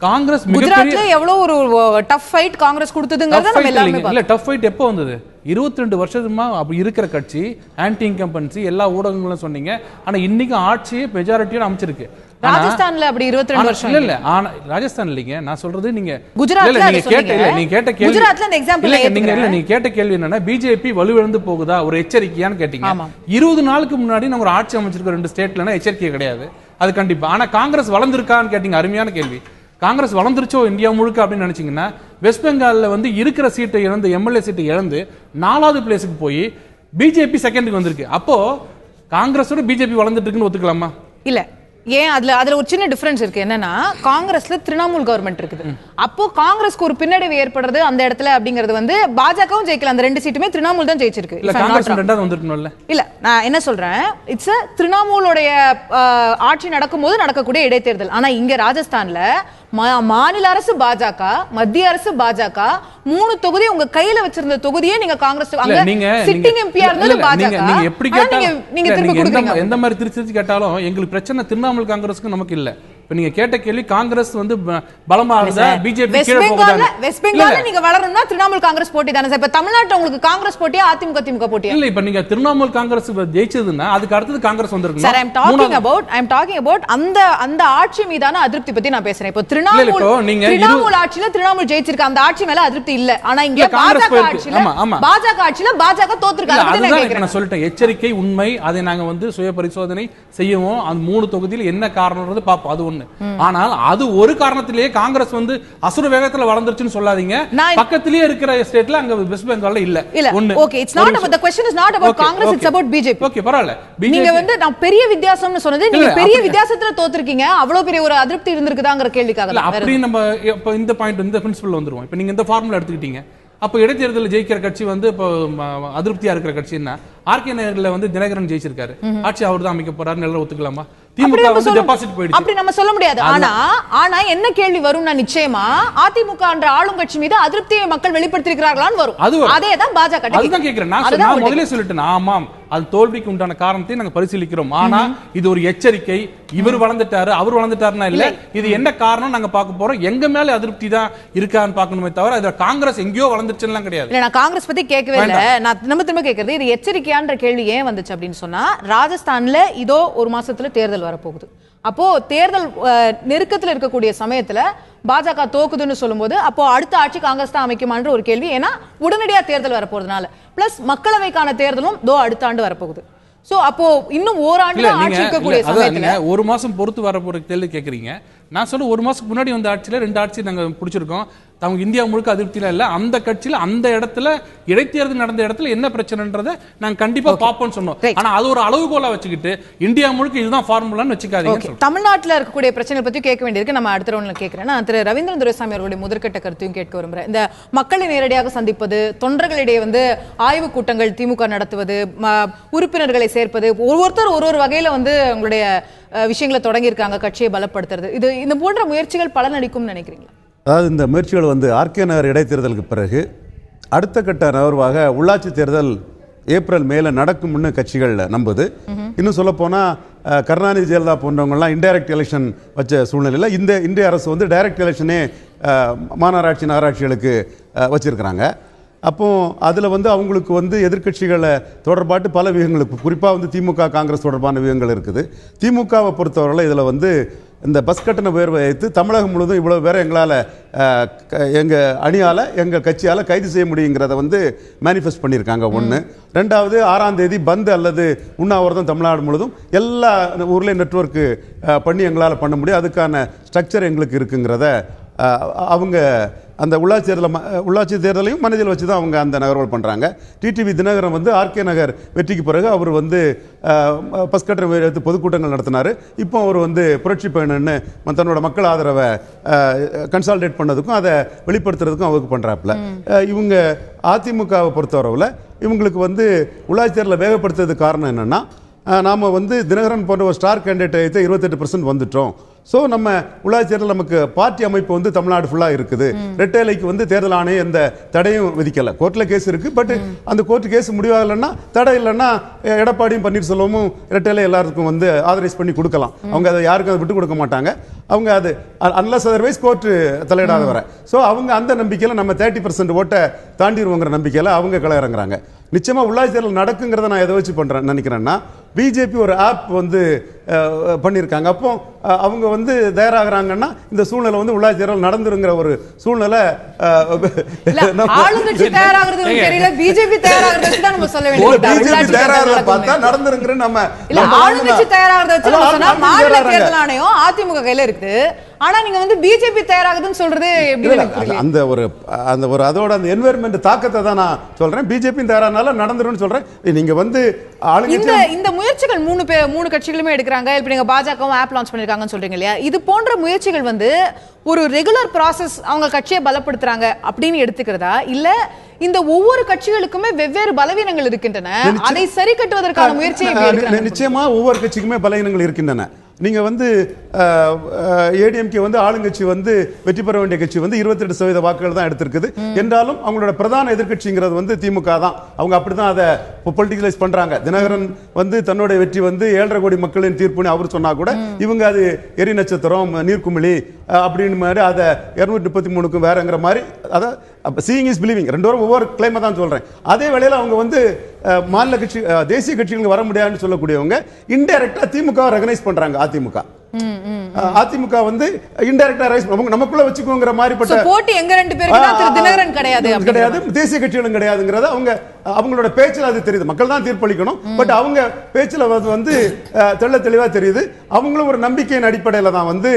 காங்கிரஸ் குஜராத்ல எவ்வளவு ஒரு டஃப் ஃபைட் காங்கிரஸ் கொடுத்ததுங்கிறத நம்ம எல்லாரும் இல்ல. டஃப் ஃபைட் எப்போ வந்தது? 22 வருஷமா அப்படி இருக்கிற கட்சி, ஆன்டி இன்கம்பன்சி, எல்லா ஊடகங்களும் சொன்னீங்க. ஆனா இன்னைக்கு ஆட்சியே மெஜாரிட்டியோட அமைச்சிருக்கு. ராஜஸ்தான்ல அப்படி 22 வருஷம் இல்ல. ஆனா ராஜஸ்தான் இல்லைங்க, நான் சொல்றது நீங்க குஜராத்ல நீங்க கேட்ட கேள்வி, குஜராத்ல அந்த எக்ஸாம்பிள் நீங்க கேட்ட கேள்வி என்னன்னா, பிஜேபி வலுவிழந்து போகுதா, ஒரு எச்சரிக்கையான்னு கேட்டீங்க. 20 நாளுக்கு முன்னாடி நாங்க ஒரு ஆட்சி அமைச்சிருக்க 2 ஸ்டேட்லனா எச்சரிக்கை கிடையாது, அது கண்டிப்பா. ஆனா காங்கிரஸ் வளர்ந்திருக்கான்னு கேட்டீங்க, அருமையான கேள்வி. காங்கிரஸ் வளர்ந்துருச்சோ இந்தியா முழுக்க அப்படின்னு நினைச்சீங்கன்னா, வெஸ்ட் பெங்கால்ல வந்து இருக்கிற சீட்டை இழந்து, எம்எல்ஏ சீட்டை இழந்து 4வது பிளேஸுக்கு போய் பிஜேபி செகண்டுக்கு வந்திருக்கு. அப்போ காங்கிரஸோட பிஜேபி வளர்ந்துட்டு இருக்குன்னு ஒத்துக்கலாமா? இல்ல. ஏன் அதுல ஒரு சின்ன டிஃபரன்ஸ் இருக்கு. என்னன்னா, காங்கிரஸ்ல திரிணாமுல் கவர்மெண்ட் இருக்குது. அப்போ காங்கிரஸ்க்கு ஒரு பின்னடைவு ஏற்படுறது அந்த இடத்துல அப்படிங்கிறது வந்து பாஜகவும் ஜெயிக்கல, அந்த 2 சீட்டுமே திரிணாமுல் தான் ஜெயிச்சிருக்கு. இல்ல காங்கிரஸ் ரெண்டாவது வந்திருக்கணும்ல. இல்ல, நான் என்ன சொல்றேன், இட்ஸ் திரிணாமுலோட ஆட்சி நடக்கும்போது நடக்கக்கூடிய இடைத்தேர்தல். ஆனா இங்க ராஜஸ்தான்ல மாநில அரசு பாஜக, மத்திய அரசு பாஜக, 3 தொகுதி உங்க கையில வச்சிருந்த தொகுதியே நீங்க காங்கிரஸ் சிட்டிங் எம்பியா இருந்தது பாஜக. நீங்க எப்படி கேட்டாலும், நீங்க திருப்பி கொடுக்குறீங்க. எந்த மாதிரி திருச்சி கேட்டாலும் எங்களுக்கு பிரச்சனை திரிணாமுல் காங்கிரஸ்க்கு நமக்கு இல்ல. இப்ப நீங்க கேட்ட கேள்வி, காங்கிரஸ் வந்து பலமா இருந்தா பிஜேபி கீழ போகுதா? வெஸ்ட் பெங்கால்ல நீங்க வளரணும்னா திரிணாமுல் காங்கிரஸ் போட்டி தானே சார். இப்ப தமிழ்நாட்டுல உங்களுக்கு காங்கிரஸ் போட்டியா அதிமுக திமுக போட்டியா? இல்ல, இப்ப நீங்க திரிணாமுல் காங்கிரஸ் ஜெயிச்சதுன்னா அதுக்கு அடுத்து காங்கிரஸ் வந்திருக்கு sir. I am talking about அந்த ஆட்சி மீதான அதிருப்தி பத்தி நான் பேசுறேன். இப்போ திரிணாமுல் ஆட்சியில திரிணாமுல் ஜெயிச்சிருக்கு, அந்த ஆட்சி மேல அதிருப்தி இல்ல. ஆனா இங்க பாஜக ஆட்சியில பாஜக தோத்துருக்கு. நான் சொல்லிட்டேன், எச்சரிக்கை உண்மை, அதை நாங்க வந்து சுய பரிசோதனை செய்யவும், அந்த 3 தொகுதியில் என்ன காரணம்ன்றது பாப்போம், அது ஒண்ணு. ஆனால் அது ஒரு காரணத்திலேயே காங்கிரஸ் வந்து அசுர வேகத்துல வளர்ந்துருச்சுன்னு சொல்லாதீங்க. பக்கத்திலேயே இருக்கிற ஸ்டேட்ல அங்க வெஸ்ட் பெங்கால்ல இல்ல. ஒண்ணு. Okay, it's not about the question is not about Congress, it's about BJP. Okay, பரவாயில்லை. நீங்க வந்து நான் பெரிய வித்தியாசம்னு சொன்னது, நீங்க பெரிய வித்தியாசத்துல தோத்துறீங்க, அவ்வளவு பெரிய ஒரு அதிருப்தி இருந்திருக்குதாங்கற கேள்விக்காக. இல்ல, அப்படி நம்ம இப்ப இந்த பாயிண்ட், இந்த பிரின்சிபல் வந்துருவோம். இப்ப நீங்க இந்த ஃபார்முலா எடுத்துக்கிட்டீங்க, அப்ப இடைத்தேர்தலில் ஜெயிக்கிற கட்சி வந்து இப்போ அதிருப்தியா இருக்கிற கட்சின்னா, ஆர்கே நகர்ல வந்து தினகரன் ஜெயிச்சிருக்காரு, ஆட்சி அவர் தான் அமைக்க போறாரு, நல்லா ஒத்துக்கலாமா? திமுக வந்து டெபாசிட் போயிடுச்சு, அப்படி நம்ம சொல்ல முடியாது. ஆனா என்ன கேள்வி வரும்னா, நிச்சயமா அதிமுக என்ற ஆளுங்கட்சி மீது அதிருப்தியை மக்கள் வெளிப்படுத்தியிருக்கிறார்களான்னு வரும். அதே தான் பாஜக. அதுதான் கேக்குறேன். நான் முதல்ல சொல்லிட்டேன், ஆமாம், அது தோல்விக்கு உண்டான காரணத்தை நாங்க பரிசீலிக்கிறோம். ஆனா இது ஒரு எச்சரிக்கை. இவர் வளர்ந்துட்டாரு, அவர் வளர்ந்துட்டாருன்னா இல்ல, இது என்ன காரணம் நாங்க பார்க்க போறோம். எங்க மேல அதிருப்தி தான் இருக்கான்னு பார்க்கணுமே தவிர இதுல காங்கிரஸ் எங்கேயோ வளர்ந்துருச்சுன்னு கிடையாது. இல்ல, நான் காங்கிரஸ் பத்தி கேட்கவே இல்ல. நான் திரும்ப கேட்கறது, இது எச்சரிக்கையான்ற கேள்வி ஏன் வந்துச்சு அப்படின்னு சொன்னா, ராஜஸ்தான்ல இதோ ஒரு மாசத்துல தேர்தல் வரப்போகுது. அப்போ தேர்தல் நெருக்கத்தில் இருக்கக்கூடிய சமயத்துல பாஜக தோக்குதுன்னு சொல்லும்போது, அப்போ அடுத்த ஆட்சி காங்கிரஸ் தான் அமைக்குமான்ற ஒரு கேள்வி. ஏன்னா உடனடியா தேர்தல் வரப்போறதுனால, பிளஸ் மக்களவைக்கான தேர்தலும் அடுத்த ஆண்டு வரப்போகுது. சோ அப்போ இன்னும் ஓராண்டு ஆட்சி இருக்கக்கூடிய சமயத்துல ஒரு மாசம் பொறுத்து வர போற கேள்வி கேக்குறீங்க. நான் சொல்ல, ஒரு மாசத்துக்கு முன்னாடி வந்த ஆட்சியில 2 ஆட்சி நாங்க பிடிச்சிருக்கோம். அவங்க இந்தியா முழுக்க அதிருப்தியில இல்ல, அந்த கட்சியில அந்த இடத்துல இடைத்தேர்தல் நடந்த இடத்துல என்ன பிரச்சனைன்றதை நாங்க கண்டிப்பா பாப்போம்னு சொன்னோம். ஆனா அது ஒரு அளவுகோலா வச்சுக்கிட்டு இந்தியா முழுக்க இதுதான் ஃபார்முலான்னு வச்சுக்காதீங்க. தமிழ்நாட்டில் இருக்கக்கூடிய பிரச்சனை பத்தி கேட்க வேண்டியிருக்கு, நம்ம அடுத்த ரவுண்ட்ல கேட்கிறேன். நான் திரு ரவீந்திரன் துரைசாமி அவர்களுடைய முதற்கட்ட கருத்தையும் கேட்க விரும்புறேன். இந்த மக்களை நேரடியாக சந்திப்பது, தொண்டர்களிடையே வந்து ஆய்வு கூட்டங்கள் திமுக நடத்துவது, உறுப்பினர்களை சேர்ப்பது, ஒவ்வொருத்தர் ஒரு வகையில வந்து உங்களுடைய விஷயங்களை தொடங்கியிருக்காங்க, கட்சியை பலப்படுத்துறது, இந்த போன்ற முயற்சிகள் பலனளிக்கும் நினைக்கிறீங்களா? அதாவது இந்த முயற்சிகள் வந்து ஆர்கே நகர் இடைத்தேர்தலுக்கு பிறகு அடுத்த கட்ட நகர்வாக உள்ளாட்சி தேர்தல் ஏப்ரல் மேல நடக்கும்னு கட்சிகள் நம்புது. இன்னும் சொல்ல போனா கருணாநிதி ஜெயலலிதா போன்றவங்கலாம் இன்டைரக்ட் எலெக்ஷன் வச்ச சூழ்நிலையில் இந்த இந்திய அரசு வந்து டைரக்ட் எலெக்ஷனே மாநகராட்சி நகராட்சிகளுக்கு வச்சிருக்கிறாங்க. அப்போ அதில் வந்து அவங்களுக்கு வந்து எதிர்க்கட்சிகளை தொடர்பாட்டு பல வியூகங்களுக்கு, குறிப்பாக வந்து திமுக காங்கிரஸ் தொடர்பான வியூகங்கள் இருக்குது. திமுகவை பொறுத்தவரையில் இதில் வந்து இந்த பஸ் கட்டண உயர்வை வைத்து தமிழகம் முழுவதும் இவ்வளவு பேரை எங்களால் எங்கள் அணியால் எங்கள் கட்சியால் கைது செய்ய முடியுங்கிறத வந்து மேனிஃபெஸ்ட் பண்ணியிருக்காங்க. ஒன்று. ரெண்டாவது 6ஆம் தேதி பந்த் அல்லது உண்ணாவிரதம் தமிழ்நாடு முழுவதும் எல்லா ஊர்லேயும் நெட்வொர்க்கு பண்ணி எங்களால் பண்ண முடியும். அதுக்கான ஸ்ட்ரக்சர் எங்களுக்கு இருக்குங்கிறத அவங்க அந்த உள்ளாட்சி தேர்தலையும் மனதில் வச்சு தான் அவங்க அந்த நகர்வுகள் பண்ணுறாங்க. டிடிவி தினகரன் வந்து ஆர்கே நகர் வெற்றிக்கு பிறகு அவர் வந்து பஸ் கட்டணம் எடுத்து பொதுக்கூட்டங்கள் நடத்தினார். இப்போ அவர் வந்து புரட்சி பயணன்னு தன்னோட மக்கள் ஆதரவை கன்சால்டேட் பண்ணதுக்கும் அதை வெளிப்படுத்துறதுக்கும் அவருக்கு பண்ணுறாப்புல. இவங்க அதிமுகவை பொறுத்தவரைவில் இவங்களுக்கு வந்து உள்ளாட்சி தேர்தலை வேகப்படுத்துறதுக்கு காரணம் என்னென்னா, நாம் வந்து தினகரன் போன்ற ஒரு ஸ்டார் கேண்டிடேட்டை 28% வந்துட்டோம். ஸோ நம்ம உள்ளாட்சி தேர்தல் நமக்கு பார்ட்டி அமைப்பு வந்து தமிழ்நாடு ஃபுல்லாக இருக்குது. ரெட்டைலைக்கு வந்து தேர்தல் ஆணையம் எந்த தடையும் விதிக்கலை. கோர்ட்டில் கேஸ் இருக்குது. பட் அந்த கோர்ட்டு கேஸ் முடிவாகலைன்னா, தடை இல்லைன்னா எடப்பாடியும் பன்னீர்செல்வமும் ரெட்டைலை எல்லாருக்கும் வந்து ஆதரைஸ் பண்ணி கொடுக்கலாம். அவங்க அதை யாருக்கும் அதை விட்டு கொடுக்க மாட்டாங்க. அவங்க அது அன்லஸ் அதர்வைஸ் கோர்ட்டு தலையிடாத வர. ஸோ அவங்க அந்த நம்பிக்கையில் நம்ம 30% ஓட்டை தாண்டிடுவோங்கிற நம்பிக்கையில் அவங்க களை இறங்குறாங்க. நிச்சயமாக உள்ளாட்சி தேர்தல் நடக்குங்கிறத நான் எதை வச்சு நினைக்கிறேன்னா, பிஜேபி ஒரு ஆப் வந்து பண்ணியிருக்காங்க. அப்போ அவங்க வந்து தயாராகிறாங்கன்னா இந்த சூழ்நிலை வந்து உள்ளாட்சி தேர்தல் நடந்துருங்கிற ஒரு சூழ்நிலை பார்த்தா நடந்துருங்கிற நம்ம அதிமுக கையில இருக்கு. ஆனா நீங்க வந்து பிஜேபி தயாராகுதுன்னு சொல்றது அந்த ஒரு அதோட அந்த என்வைரன்மெண்ட் தாக்கத்தை தான் நான் சொல்றேன். பிஜேபி தயாரானால நடந்துருன்னு சொல்றேன். நீங்க வந்து இந்த முயற்சிகள் மூணு கட்சிகளுமே எடுக்கிறாங்க. இப்ப நீங்க பாஜகவும் ஆப் லான்ச் பண்ணிருக்காங்கன்னு சொல்றீங்க இல்லையா? இது போன்ற முயற்சிகள் வந்து ஒரு ரெகுலர் ப்ராசஸ் அவங்க கட்சியை பலப்படுத்துறாங்க அப்படின்னு எடுத்துக்கிறதா, இல்ல இந்த ஒவ்வொரு கட்சிகளுக்குமே வெவ்வேறு பலவீனங்கள் இருக்கின்றன, அதை சரி கட்டுவதற்கான முயற்சியை நிச்சயமா ஒவ்வொரு கட்சிக்குமே பலவீனங்கள் இருக்கின்றன. நீங்க வந்து ஏடிஎம்கே வந்து ஆளுங்கட்சி வந்து வெற்றி பெற வேண்டிய கட்சி வந்து 28% வாக்குகள் தான் எடுத்திருக்குது. என்றாலும் அவங்களோட பிரதான எதிர்கட்சிங்கிறது வந்து திமுக தான். அவங்க அப்படிதான் அதை பொலிட்டிகலைஸ் பண்றாங்க. தினகரன் வந்து தன்னுடைய வெற்றி வந்து 7.5 கோடி மக்களின் தீர்ப்புன்னு அவர் சொன்னா கூட இவங்க அது எரி நட்சத்திரம் நீர்க்குமிழி அப்படின்னு மாதிரி அதை 233க்கும் வேறங்கிற மாதிரி அதை சீயிங் இஸ் பிலீவிங் ரெண்டு பேரும் ஒவ்வொரு கிளைமை தான் சொல்றேன். அதே வேளையில் அவங்க வந்து மாநில கட்சி தேசிய கட்சிகளுக்கு வர முடியாதுன்னு சொல்லக்கூடியவங்க இன்டைரக்டா திமுக ரெகனைஸ் பண்றாங்க. அதிமுக வந்து இன்டைரக்டா ரைஸ் நமக்குள்ள வச்சுக்கோங்கிற மாதிரிப்பட்ட போட்டி எங்க ரெண்டு பேருக்கு தான். திரு தினகரன் கிடையாது, தேசிய கட்சிகளும் கிடையாதுங்கிறத அவங்களோட பேச்சில் அது தெரியுது. மக்கள் தான் தீர்ப்பளிக்கணும். பட் அவங்க பேச்சில் வந்து தெளிவா தெரியுது. அவங்களும் ஒரு நம்பிக்கையின் அடிப்படையில் தான் வந்து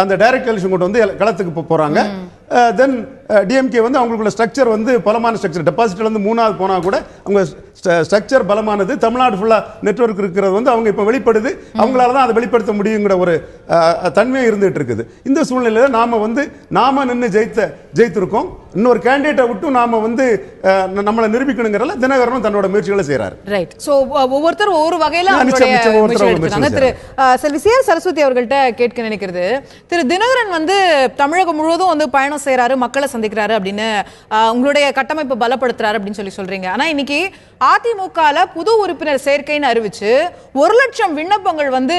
அந்த டைரக்ட் எலெக்ஷன் கொண்டு வந்து களத்துக்கு போறாங்க. தென் டிஎம்கே வந்து அவங்களுக்குள்ள ஸ்ட்ரக்சர் வந்து பலமான ஸ்ட்ரக்சர். டெபாசிட்ல இருந்து 3வது போனா கூட அவங்க ஸ்ட்ரக்சர் பலமானது. தமிழ்நாடு ஃபுல்லா நெட்வொர்க் இருக்கிறது வந்து அவங்க இப்ப வெளிப்படுது. அவங்களால தான் அதை வெளிப்படுத்த முடியுங்கிற ஒரு தன்மை இருந்துட்டு இருக்குது. இந்த சூழ்நிலையில நாம நின்று ஜெயித்திருக்கோம். இன்னொரு கேண்டிடேட்டை விட்டு நாம வந்து நம்மளை நிரூபிக்கணுங்கிறத தினகரனும் தன்னோட முயற்சிகளை செய்யறாரு. ரைட். சோ ஒவ்வொருத்தர் ஒவ்வொரு வகையில திரு செல்வி சி. சரஸ்வதி அவர்கள்ட்ட கேட்க நினைக்கிறது, திரு தினகரன் வந்து தமிழகம் முழுவதும் வந்து பயணம் செய்யறாரு, மக்களை சந்திக்கிறாரு அப்படின்னு உங்களுடைய கட்டமைப்பு பலப்படுத்துறாரு அப்படின்னு சொல்றீங்க. ஆனா இன்னைக்கு அதிமுகல புது உறுப்பினர் சேர்க்கைன்னு அறிவிச்சு 1,00,000 விண்ணப்பங்கள் வந்து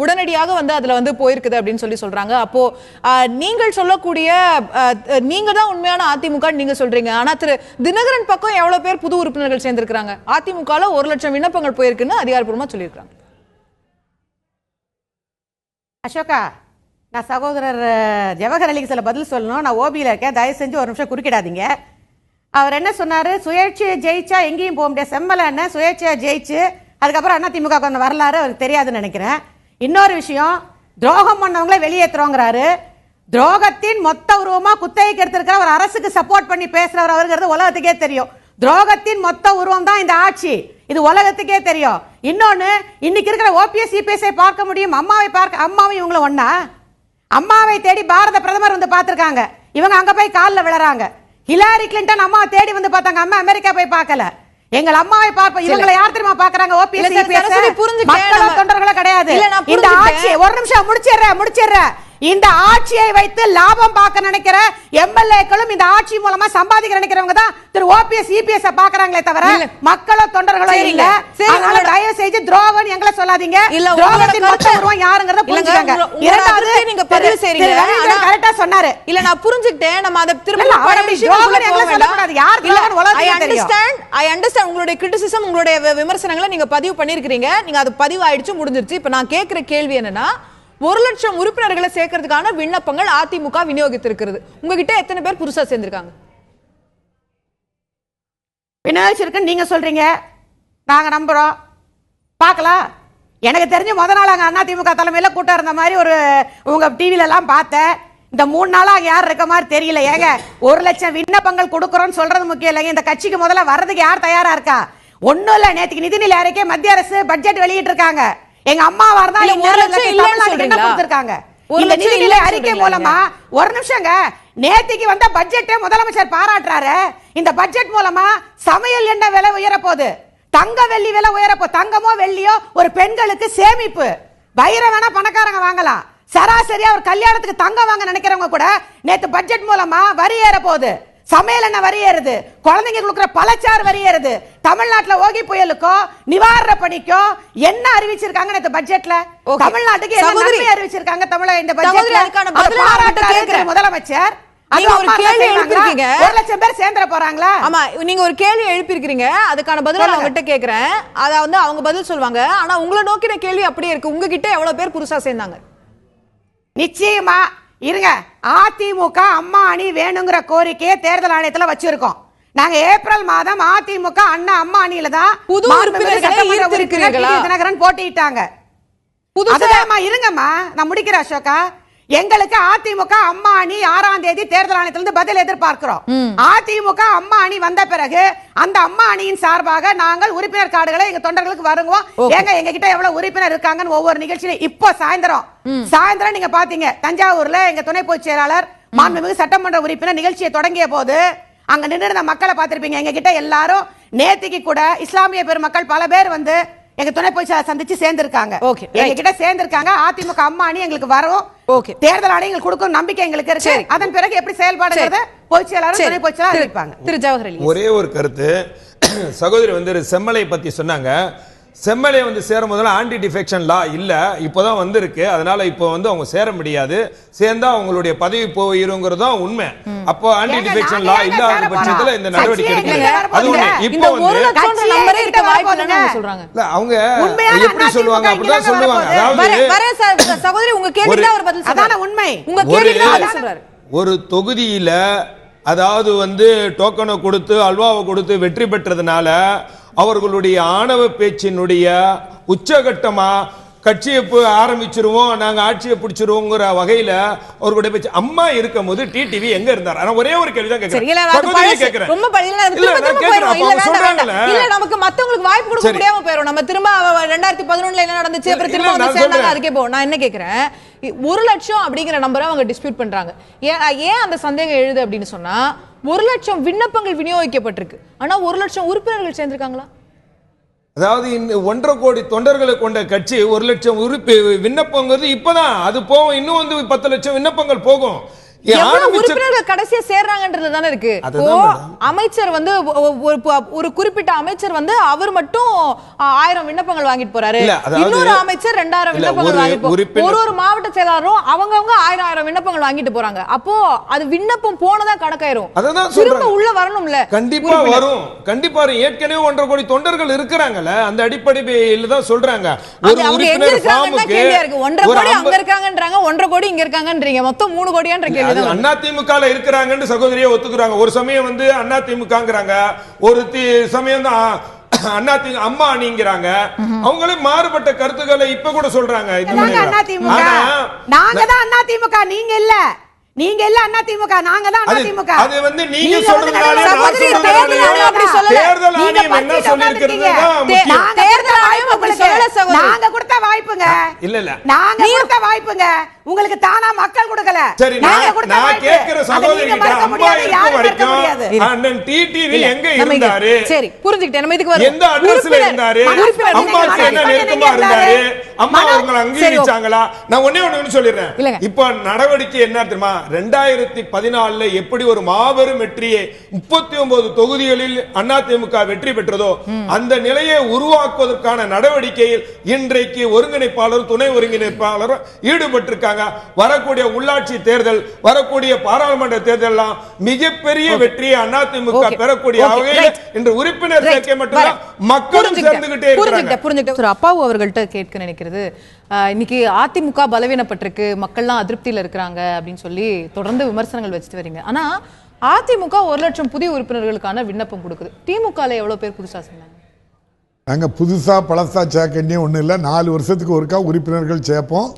உடனடியாக வந்து அதுல வந்து போயிருக்குது அப்படின்னு சொல்றாங்க. அப்போ நீங்கள் சொல்லக்கூடிய நீங்க தான் உண்மையான அதிமுக நீங்க சொல்றீங்க. ஆனா திரு தினகரன் பக்கம் எவ்வளவு பேர் புது உறுப்பினர்கள் சேர்ந்திருக்காங்க? அதிமுகல 1,00,000 விண்ணப்பங்கள் போயிருக்குன்னு அதிகாரப்பூர்வமா சொல்லியிருக்காங்க. அசோகா, நான் சகோதரர் ஜவஹர் அலிக்கு சில பதில் சொல்லணும். நான் ஓபியில் இருக்கேன், தயவு செஞ்சு ஒரு நிமிஷம் குறுக்கிடாதீங்க. அவர் என்ன சொன்னாரு, சுயேட்சையை ஜெயிச்சா எங்கேயும் போக முடியாது. செம்மலை என்ன சுயேட்சையை ஜெயிச்சு அதுக்கப்புறம் அண்ணா திமுக கொஞ்சம் வரலாறு அவருக்கு தெரியாதுன்னு நினைக்கிறேன். இன்னொரு விஷயம், துரோகம் பண்ணவங்களே வெளியேற்றுறோங்கிறாரு. துரோகத்தின் மொத்த உருவமா குத்தகைக்கு எடுத்திருக்கிற ஒரு அரசுக்கு சப்போர்ட் பண்ணி பேசுறவர் அவருங்கிறது உலகத்துக்கே தெரியும். துரோகத்தின் மொத்த உருவம் தான் இந்த ஆட்சி, இது உலகத்துக்கே தெரியும். இன்னொன்னு, இன்னைக்கு இருக்கிற ஓபிஎஸ் சிபிஎஸ்ஐ பார்க்க முடியும், அம்மாவை இவங்கள ஒண்ணா? அம்மாவை தேடி பாரத பிரதமர் வந்து பார்த்திருக்காங்க, இவங்க அங்க போய் காலில் விழறாங்க. ஹிலாரி கிளின்டன் அம்மாவை தேடி வந்து பார்த்தாங்க, அம்மா அமெரிக்கா போய் பார்க்கல. எங்கள் அம்மாவை பார்ப்போம், இவங்களை யார் தெரியுமா பாக்குறாங்க? ஓபிஎஸ் மக்களோ தொண்டர்களோ கிடையாது. இந்த ஆட்சி ஒரு நிமிஷம் முடிச்சிடுறேன். இந்த ஆட்சியை வைத்து லாபம் பார்க்க நினைக்கிற எம்எல்ஏக்களும் இந்த ஆட்சி மூலமா சம்பாதிக்க நினைக்கிறவங்க தான் திரு ஓபிஎஸ் இபிஎஸ் பாக்குறாங்களே தவிர மக்களோ தொண்டர்களோ இல்ல. அதனால தயவு செய்து துரோகம் எங்களை சொல்லாதீங்க. துரோகத்தின் மொத்த உருவம் யாருங்கறத புரிஞ்சுக்கங்க. இரண்டாவது, நீங்க பதில் செய்றீங்க, கரெக்ட்டா சொன்னாரு. இல்ல நான் புரிஞ்சுக்கிட்டேன். நம்ம அத திரும்ப துரோகம் எங்களை சொல்லக்கூடாது. யார் துரோகம் உலகத்துக்கு தெரியும். ஐ அண்டர்ஸ்டாண்ட் உங்களுடைய கிரிட்டிசிசம், உங்களுடைய விமர்சனங்களை நீங்க பதிவு பண்ணிருக்கீங்க. நீங்க அது பதிவு ஆயிடுச்சு, முடிஞ்சிருச்சு. இப்ப நான் கேக்குற கேள்வி என்னன்னா, 1,00,000 உறுப்பினர்களை சேர்க்கறதுக்கான விண்ணப்பங்கள் அதிமுக விநியோகித்திருக்கிறது. உங்ககிட்ட எத்தனை பேர் புதுசா சேர்ந்திருக்காங்க? விநியோகிச்சிருக்குன்னு நீங்க சொல்றீங்க, நாங்க நம்புறோம், பார்க்கலாம். எனக்கு தெரிஞ்சு முத நாள் அங்க அதிமுக தலைமையில கூட்டம் இருந்த மாதிரி ஒரு உங்க டிவில எல்லாம் பார்த்தேன். இந்த 3 நாளா யார் இருக்க மாதிரி தெரியல. ஏங்க 1,00,000 விண்ணப்பங்கள் கொடுக்கறோம்னு சொல்றது முக்கியம் இல்லைங்க. இந்த கட்சிக்கு முதல்ல வர்றதுக்கு யார் தயாரா இருக்கா? ஒண்ணும் இல்ல, நேத்துக்கு நிதிநிலை அறிக்கை மத்திய அரசு பட்ஜெட் வெளியிட்டு இருக்காங்க. எங்க அம்மாவா இருந்தா என்ன கொடுத்திருக்காங்க? இந்த நிதிநிலை அறிக்கை மூலமா ஒரு நிமிஷங்க, நேத்திக்கு வந்த பட்ஜெட்டை முதலமைச்சர் பாராட்டுறாரு. இந்த பட்ஜெட் மூலமா சமையல் எண்ணெய் விலை உயர போகுது, தங்க வெள்ளி விலை உயரப்போ, தங்கமோ வெள்ளியோ ஒரு பெண்களுக்கு சேமிப்பு. வைரம் வேணா பணக்காரங்க வாங்கலாம், சராசரியா ஒரு கல்யாணத்துக்கு தங்கம் வாங்க நினைக்கிறவங்க கூட நேத்து பட்ஜெட் மூலமா வரி ஏற போகுது. சமையல் எண்ணெய் வரி ஏறுது, குழந்தைங்க கொடுக்குற பழச்சாறு வரி ஏறுது. தமிழ்நாட்டுல ஓகி புயலுக்கோ நிவாரண பணிக்கோ என்ன அறிவிச்சிருக்காங்க நேத்து பட்ஜெட்ல? தமிழ்நாட்டுக்கு என்ன நன்மை அறிவிச்சிருக்காங்க தமிழக இந்த பட்ஜெட்ல? முதலமைச்சர் ஒரு கேள்வி எழுப்பிருக்கீங்க, 1,00,000 பேர் சேர்ந்துட போறாங்களா? ஆமா, நீங்க ஒரு கேள்வி எழுப்பிருக்கீங்க, அதுக்கான பதில் நான் அவங்ககிட்ட கேக்குறேன். அதாவது அவங்க பதில் சொல்லுவாங்க. ஆனா உங்களை நோக்கின கேள்வி அப்படியே இருக்கு. உங்ககிட்ட எவ்வளவு பேர் புதுசா சேர்ந்தாங்க? நிச்சயமா இருங்க, அதிமுக அம்மா அணி வேணுங்கிற கோரிக்கையை தேர்தல் ஆணையத்துல வச்சிருக்கோம். நாங்க ஏப்ரல் மாதம் அதிமுக அண்ணா அம்மா அணியில தான் புது தினகரன் போட்டிட்டாங்க. புதுசாமா இருங்கம்மா, நான் முடிக்கிறேன் அசோகா. எங்களுக்கு அதிமுக அம்மா அணி 6ஆம் தேதி தேர்தல் ஆணையத்திலிருந்து பதில் எதிர்பார்க்கிறோம். அதிமுக அம்மா அணி வந்த பிறகு அந்த அம்மா அணியின் சார்பாக நாங்கள் உறுப்பினர் கார்டுகளை எங்க தொண்டர்களுக்கு வருவோம். எங்க கிட்ட எவ்வளவு உறுப்பினர் இருக்காங்கன்னு ஒவ்வொரு நிகழ்ச்சியில இப்போ சாயந்தரம் நீங்க பாத்தீங்க, தஞ்சாவூர்ல எங்க துணை பொதுச் செயலாளர் மாண்புமிகு சட்டமன்ற உறுப்பினர் நிகழ்ச்சியை தொடங்கிய போது அங்க நின்று மக்களை பார்த்திருப்பீங்க. எங்க கிட்ட எல்லாரும் நேத்திக்கு கூட இஸ்லாமிய பெருமக்கள் பல பேர் வந்து எங்க துணை பொதுச் செயலாளர் சந்திச்சு சேர்ந்திருக்காங்க. எங்க கிட்ட சேர்ந்திருக்காங்க. அதிமுக அம்மா அணி எங்களுக்கு வரும், தேர்தல் ஆணையம் எங்களுக்கு கொடுக்கும் நம்பிக்கை எங்களுக்கு இருக்கு. அதன் பிறகு எப்படி செயல்பாடுங்கிறத பொதுச் செயலாளர் துணை பொதுச் செயலாளர் அறிவிப்பாங்க. திரு ஜவஹர் அலி, ஒரே ஒரு கருத்து, சகோதரி வந்து செம்மலை பத்தி சொன்னாங்க. செம்மலை வந்து சேரும் போதுல ஆன்டி டிஃபெக்ஷன் லா இல்ல, இப்போதான் வந்திருக்கு. அதனால இப்போ வந்து அவங்க சேர முடியாது, சேர்ந்தா அவங்களுடைய பதவி போயிருங்கிறதும் உண்மை. அப்போ ஆன்டி டிஃபெக்ஷன் லா இல்லாத பட்சத்துல இந்த நடவடிக்கை எடுக்கல. அது ஒண்ணு. இப்போ வந்து சொல்றாங்க அவங்க எப்படி சொல்லுவாங்க, அப்படிதான் சொல்லுவாங்க. அதாவது சகோதரி உங்க கேள்விக்கு அவர் பதில் சொல்றாரு. உண்மை உங்க கேள்விக்கு பதில் சொல்றாரு. ஒரு தொகுதியில அதாவது வந்து டோக்கனை கொடுத்து அல்வாவை கொடுத்து வெற்றி பெற்றதுனால அவர்களுடைய ஆணவ பேச்சினுடைய உச்சகட்டமா கட்சியை ஆரம்பிச்சிருவோம், நாங்க ஆட்சியை பிடிச்சிருவோங்கிற வகையில அவர்களுடைய பேச்சு. அம்மா இருக்கும் போது டிடிவி எங்க இருந்தார்? ஆனா ஒரே ஒரு கேள்வி தான் கேக்குறேன். ரொம்ப நமக்கு மத்தவங்களுக்கு வாய்ப்பு கொடுக்க முடியாம போயிடும். நம்ம திரும்ப 2011 என்ன நடந்துச்சு, அப்புறம் திரும்ப வந்து சேர்ந்தாங்க, அதுக்கே போ. நான் என்ன கேக்குறேன், 1,00,000 அப்படிங்கிற நம்பரை அவங்க டிஸ்பியூட் பண்றாங்க. ஏன் அந்த சந்தேகம் எழுது அப்படின்னு சொன்னா, 1,00,000 விண்ணப்பங்கள் விநியோகிக்கப்பட்டிருக்கு, ஆனா 1,00,000 உறுப்பினர்கள் சேர்ந்திருக்காங்களா? அதாவது 1.5 கோடி தொண்டர்களை கொண்ட கட்சி 1,00,000 விண்ணப்பங்கிறது இப்பதான், அது போகும். இன்னும் வந்து 10,00,000 விண்ணப்பங்கள் போகும். உறுப்பினர்கள் கடைசியா சேர்றாங்கன்றது தானே இருக்கு. அமைச்சர் வந்து ஒரு குறிப்பிட்ட அமைச்சர் வந்து அவர் மட்டும் 1000 விண்ணப்பங்கள் வாங்கிட்டு போறாரு, இன்னொரு அமைச்சர் 2000 விண்ணப்பங்கள் வாங்கிட்டு, ஒரு மாவட்ட செயலாளரும் அவங்கவங்க 1000 விண்ணப்பங்கள் வாங்கிட்டு போறாங்க. அப்போ அது விண்ணப்பம் போனதா கணக்காயிரும். திரும்ப உள்ள வரணும்ல. கண்டிப்பா வரும், கண்டிப்பா. ஏற்கனவே 1.5 கோடி தொண்டர்கள் இருக்கிறாங்கல்ல, அந்த அடிப்படையில தான் சொல்றாங்க. ஒரு உறுப்பினர் ஃபார்முக்கு 1.5 கோடி அங்க இருக்காங்கன்றாங்க, 1.5 கோடி இங்க இருக்காங்கன்றீங்க, மொத்தம் 3 கோடியான்ற கேள்வி. அதிமுகல இருக்கிறாங்கன்னு சகோதரியை ஒத்துக்குறாங்க. ஒரு சமயம் வந்து அதிமுகங்கறாங்க, ஒரு சமயம் தான் அம்மா அணிங்கிறாங்க. அவங்களே மாறுபட்ட கருத்துக்களை இப்ப கூட சொல்றாங்க. நாங்க தான் அதிமுக, நீங்க இல்ல. நீங்க இல்ல அதிமுக, நாங்க தான் அதிமுக. அது வந்து நீங்க சொல்றதுனால நான் சொல்றதுனால அப்படி சொல்லல. தேர்தல் ஆணையம் என்ன சொல்லிருக்குதுன்னா தேர்தல் ஆணையம் உங்களுக்கு சொல்லல சகோதரி. நாங்க கொடுத்த வாய்ப்புங்க. இல்ல நாங்க கொடுத்த வாய்ப்புங்க, உங்களுக்கு தானா மக்கள் கொடுக்கல. சரி, நான் கேக்குற சகோதரிகிட்ட அம்மா இருக்கும் வரைக்கும் அண்ணன் டிடிவி எங்க இருந்தாரு? சரி, புரிஞ்சுக்கிட்டேன். நம்ம இதுக்கு எந்த அட்ரஸ்ல இருந்தாரு? அம்மாக்கு என்ன நெருக்கமா இருந்தாரு? அம்மா அவங்களை அங்கீகரிச்சாங்களா? நான் ஒண்ணே ஒண்ணு சொல்லிடுறேன். இப்போ நடவடிக்கை என்ன தெரியுமா, 2014 எப்படி ஒரு மாபெரும் வெற்றியை 39 தொகுதிகளில் அதிமுக வெற்றி பெற்றதோ அந்த நிலையை உருவாக்குவதற்கான நடவடிக்கையில் இன்றைக்கு ஒருங்கிணைப்பாளர் துணை ஒருங்கிணைப்பாளர் ஈடுபட்டிருக்காங்க. வரக்கூடிய உள்ளாட்சி தேர்தல், வரக்கூடிய பாராளுமன்ற தேர்தல் மிகப்பெரிய வெற்றியை அதிமுக பெறக்கூடிய வகையில் இன்று உறுப்பினர் சேர்க்கை மட்டும்தான் மக்களும் சேர்ந்துகிட்டே இருக்காங்க. அப்பாவு அவர்கள்ட்ட கேட்க நினைக்கிறது, இன்னைக்கு அதிமுக பலவீனப்பட்டிருக்கு, மக்கள்லாம் அதிருப்தியில் இருக்கிறாங்க அப்படின்னு சொல்லி தொடர்ந்து விமர்சனங்கள் வச்சுட்டு வரீங்க. ஆனா அதிமுக 1 லட்சம் புதிய உறுப்பினர்களுக்கான விண்ணப்பம் கொடுக்குது. திமுக எவ்வளவு பேர் புதுசா சொன்னாங்க? நாங்க புதுசா பழசா சேர்க்க வேண்டிய ஒண்ணு இல்லை. 4 வருஷத்துக்கு ஒருக்கா உறுப்பினர்கள் சேர்ப்போம்,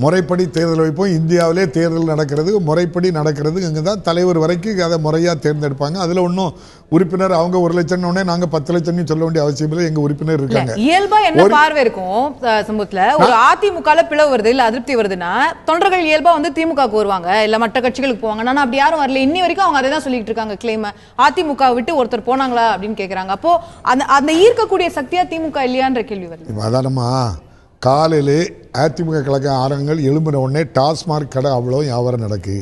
முறைப்படி தேர்தல் வைப்போம். இந்தியாவிலே தேர்தல் நடக்கிறது, முறைப்படி நடக்கிறது. இங்கே தான் தலைவர் வரைக்கும் அதை முறையாக தேர்ந்தெடுப்பாங்க. அதில் ஒன்றும் உறுப்பினர் அவங்க 1 லட்சம் நாங்கள் 10 லட்சம் சொல்ல வேண்டிய அவசியம் இல்லை. எங்க உறுப்பினர் இருக்காங்க. இயல்பா என்ன பார்வை இருக்கும் சமூகத்துல? ஒரு அதிமுக பிளவு வருது இல்ல அதிருப்தி வருதுன்னா தொண்டர்கள் இயல்பா வந்து திமுகவுக்கு வருவாங்க, இல்ல மற்ற கட்சிகளுக்கு போவாங்க. ஆனா அப்படி யாரும் வரல. இன்னி வரைக்கும் அவங்க அதை தான் சொல்லிட்டு இருக்காங்க. கிளைம் அதிமுக விட்டு ஒருத்தர் போனாங்களா அப்படின்னு கேக்குறாங்க. அப்போ அந்த ஈர்க்கக்கூடிய சக்தியா திமுக இல்லையான்ற கேள்வி வருது. அதானமா காலையிலே அதிமுக கழக ஆரங்கள் எழும்பின உடனே டாஸ்மார்க் கடை அவ்வளோ வியாபாரம் நடக்கு.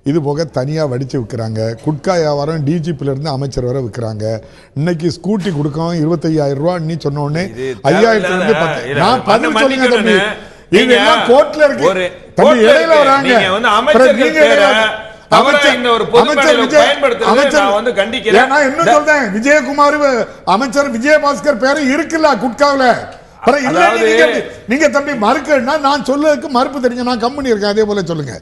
இது போக தனியாக வடித்து விற்கிறாங்க. குட்கா வியாபாரம் டிஜிபிலேருந்து அமைச்சர் வரை விற்கிறாங்க. இன்னைக்கு ஸ்கூட்டி கொடுக்கவும் 25,000 ரூபா நீ சொன்ன உடனே 5,000 நான் பதில் சொல்லுங்க தம்பி. இதெல்லாம் கோர்ட்ல இருக்கு தம்பி. இடையில வராங்க விஜயகுமார் அமைச்சர் விஜயபாஸ்கர் பேரு இருக்குல்ல குட்காவில். நீங்க தம்பி மறுக்கன்னா நான் சொல்லுறதுக்கு மறுப்பு தெரியுங்க. நான் கம்பெனி இருக்கேன், அதே போல சொல்லுங்க.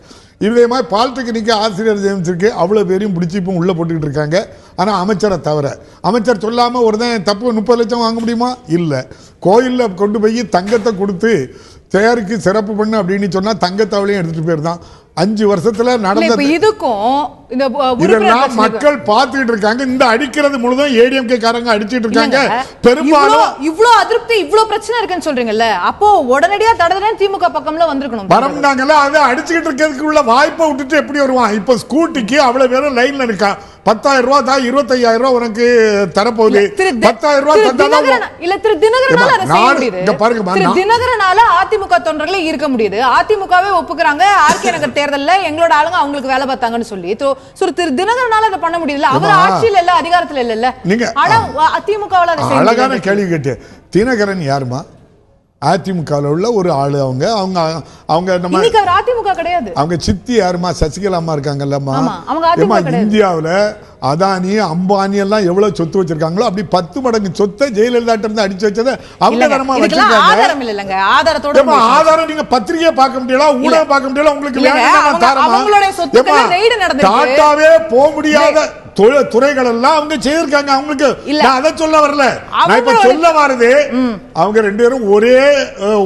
இதே மாதிரி பாலிடெக்னிக் ஆசிரியர் ஜெயிச்சிருக்கு, அவ்வளவு பேரையும் பிடிச்சி இப்போ உள்ள போட்டுக்கிட்டு இருக்காங்க. ஆனா அமைச்சரை தவிர அமைச்சர் சொல்லாம ஒருதான் தப்பு 30 லட்சம் வாங்க முடியுமா? இல்ல. கோயில்ல கொண்டு போய் தங்கத்தை கொடுத்து தேருக்கு சிறப்பு பண்ணு அப்படின்னு சொன்னா தங்கத்தாவளையும் எடுத்துட்டு போயிருந்தான். 5 வருஷத்துல நடந்த இதுக்கும் இதெல்லாம் மக்கள் பார்த்துட்டு இருக்காங்க. இந்த அடிக்கிறது முழுதும் ஏடிஎம்கே காரங்க அடிச்சிட்டு இருக்காங்க. பெரும்பாலும் இவ்வளவு அதிருப்தி இவ்வளவு பிரச்சனை இருக்குன்னு சொல்றீங்கல்ல, அப்போ உடனடியா தடதடன்னு திமுக பக்கம்ல வந்திருக்கணும். வரம்னாங்கல்ல, அதை அடிச்சுக்கிட்டு இருக்கிறதுக்கு உள்ள வாய்ப்பை விட்டுட்டு எப்படி வருவான்? இப்ப ஸ்கூட்டிக்கு அவ்வளவு பேரும் லைன்ல இருக்கா. 10,000 ரூபாய் தான் 25,000 ரூபாய் உனக்கு தரப்போகுது. 10,000 ரூபாய் தந்தாதான் இல்ல திரு தினகரனால அதிமுக தொண்டர்களே இருக்க முடியுது. அதிமுகவே ஒப்புக்கிறாங்க ஆர்கே நகர் தேர்தல்ல எங்களோட ஆளுங்க அவங்களுக்கு வேலை பார்த்தாங்கன்னு சொல்லி. திரு தினகரனால அதை பண்ண முடியல. அவர் ஆட்சியில் இல்ல, அதிகாரத்துல இல்ல. ஆனா அதிமுகவால அதை செய்ய அழகான கேள்வி கேட்டு. தினகரன் யாருமா? அதிமுக உள்ள ஒரு ஆளு. அவங்க அவங்க அவங்க நம்ம அதிமுக கிடையாது. அவங்க சித்தி யாருமா? சசிகலா அம்மா இருக்காங்கல்லம்மா. அவங்க இந்தியாவுல அதானி அம்பானி எல்லாம் எவ்வளவு சொத்து வச்சிருக்காங்களோ அப்படி 10 மடங்கு சொத்தை ஜெயலலிதா இருந்து அடிச்சு வச்சதை அவங்க தரமா வச்சிருக்காங்க. ஆதாரம் நீங்க பத்திரிகையை பார்க்க முடியல, ஊடகம் பார்க்க முடியல. உங்களுக்கு டாட்டாவே போக முடியாத துறைகள் எல்லாம் அவங்க செய்திருக்காங்க. அவங்களுக்கு அதை சொல்ல வரல. நான் இப்ப சொல்ல வரது அவங்க 2 பேரும்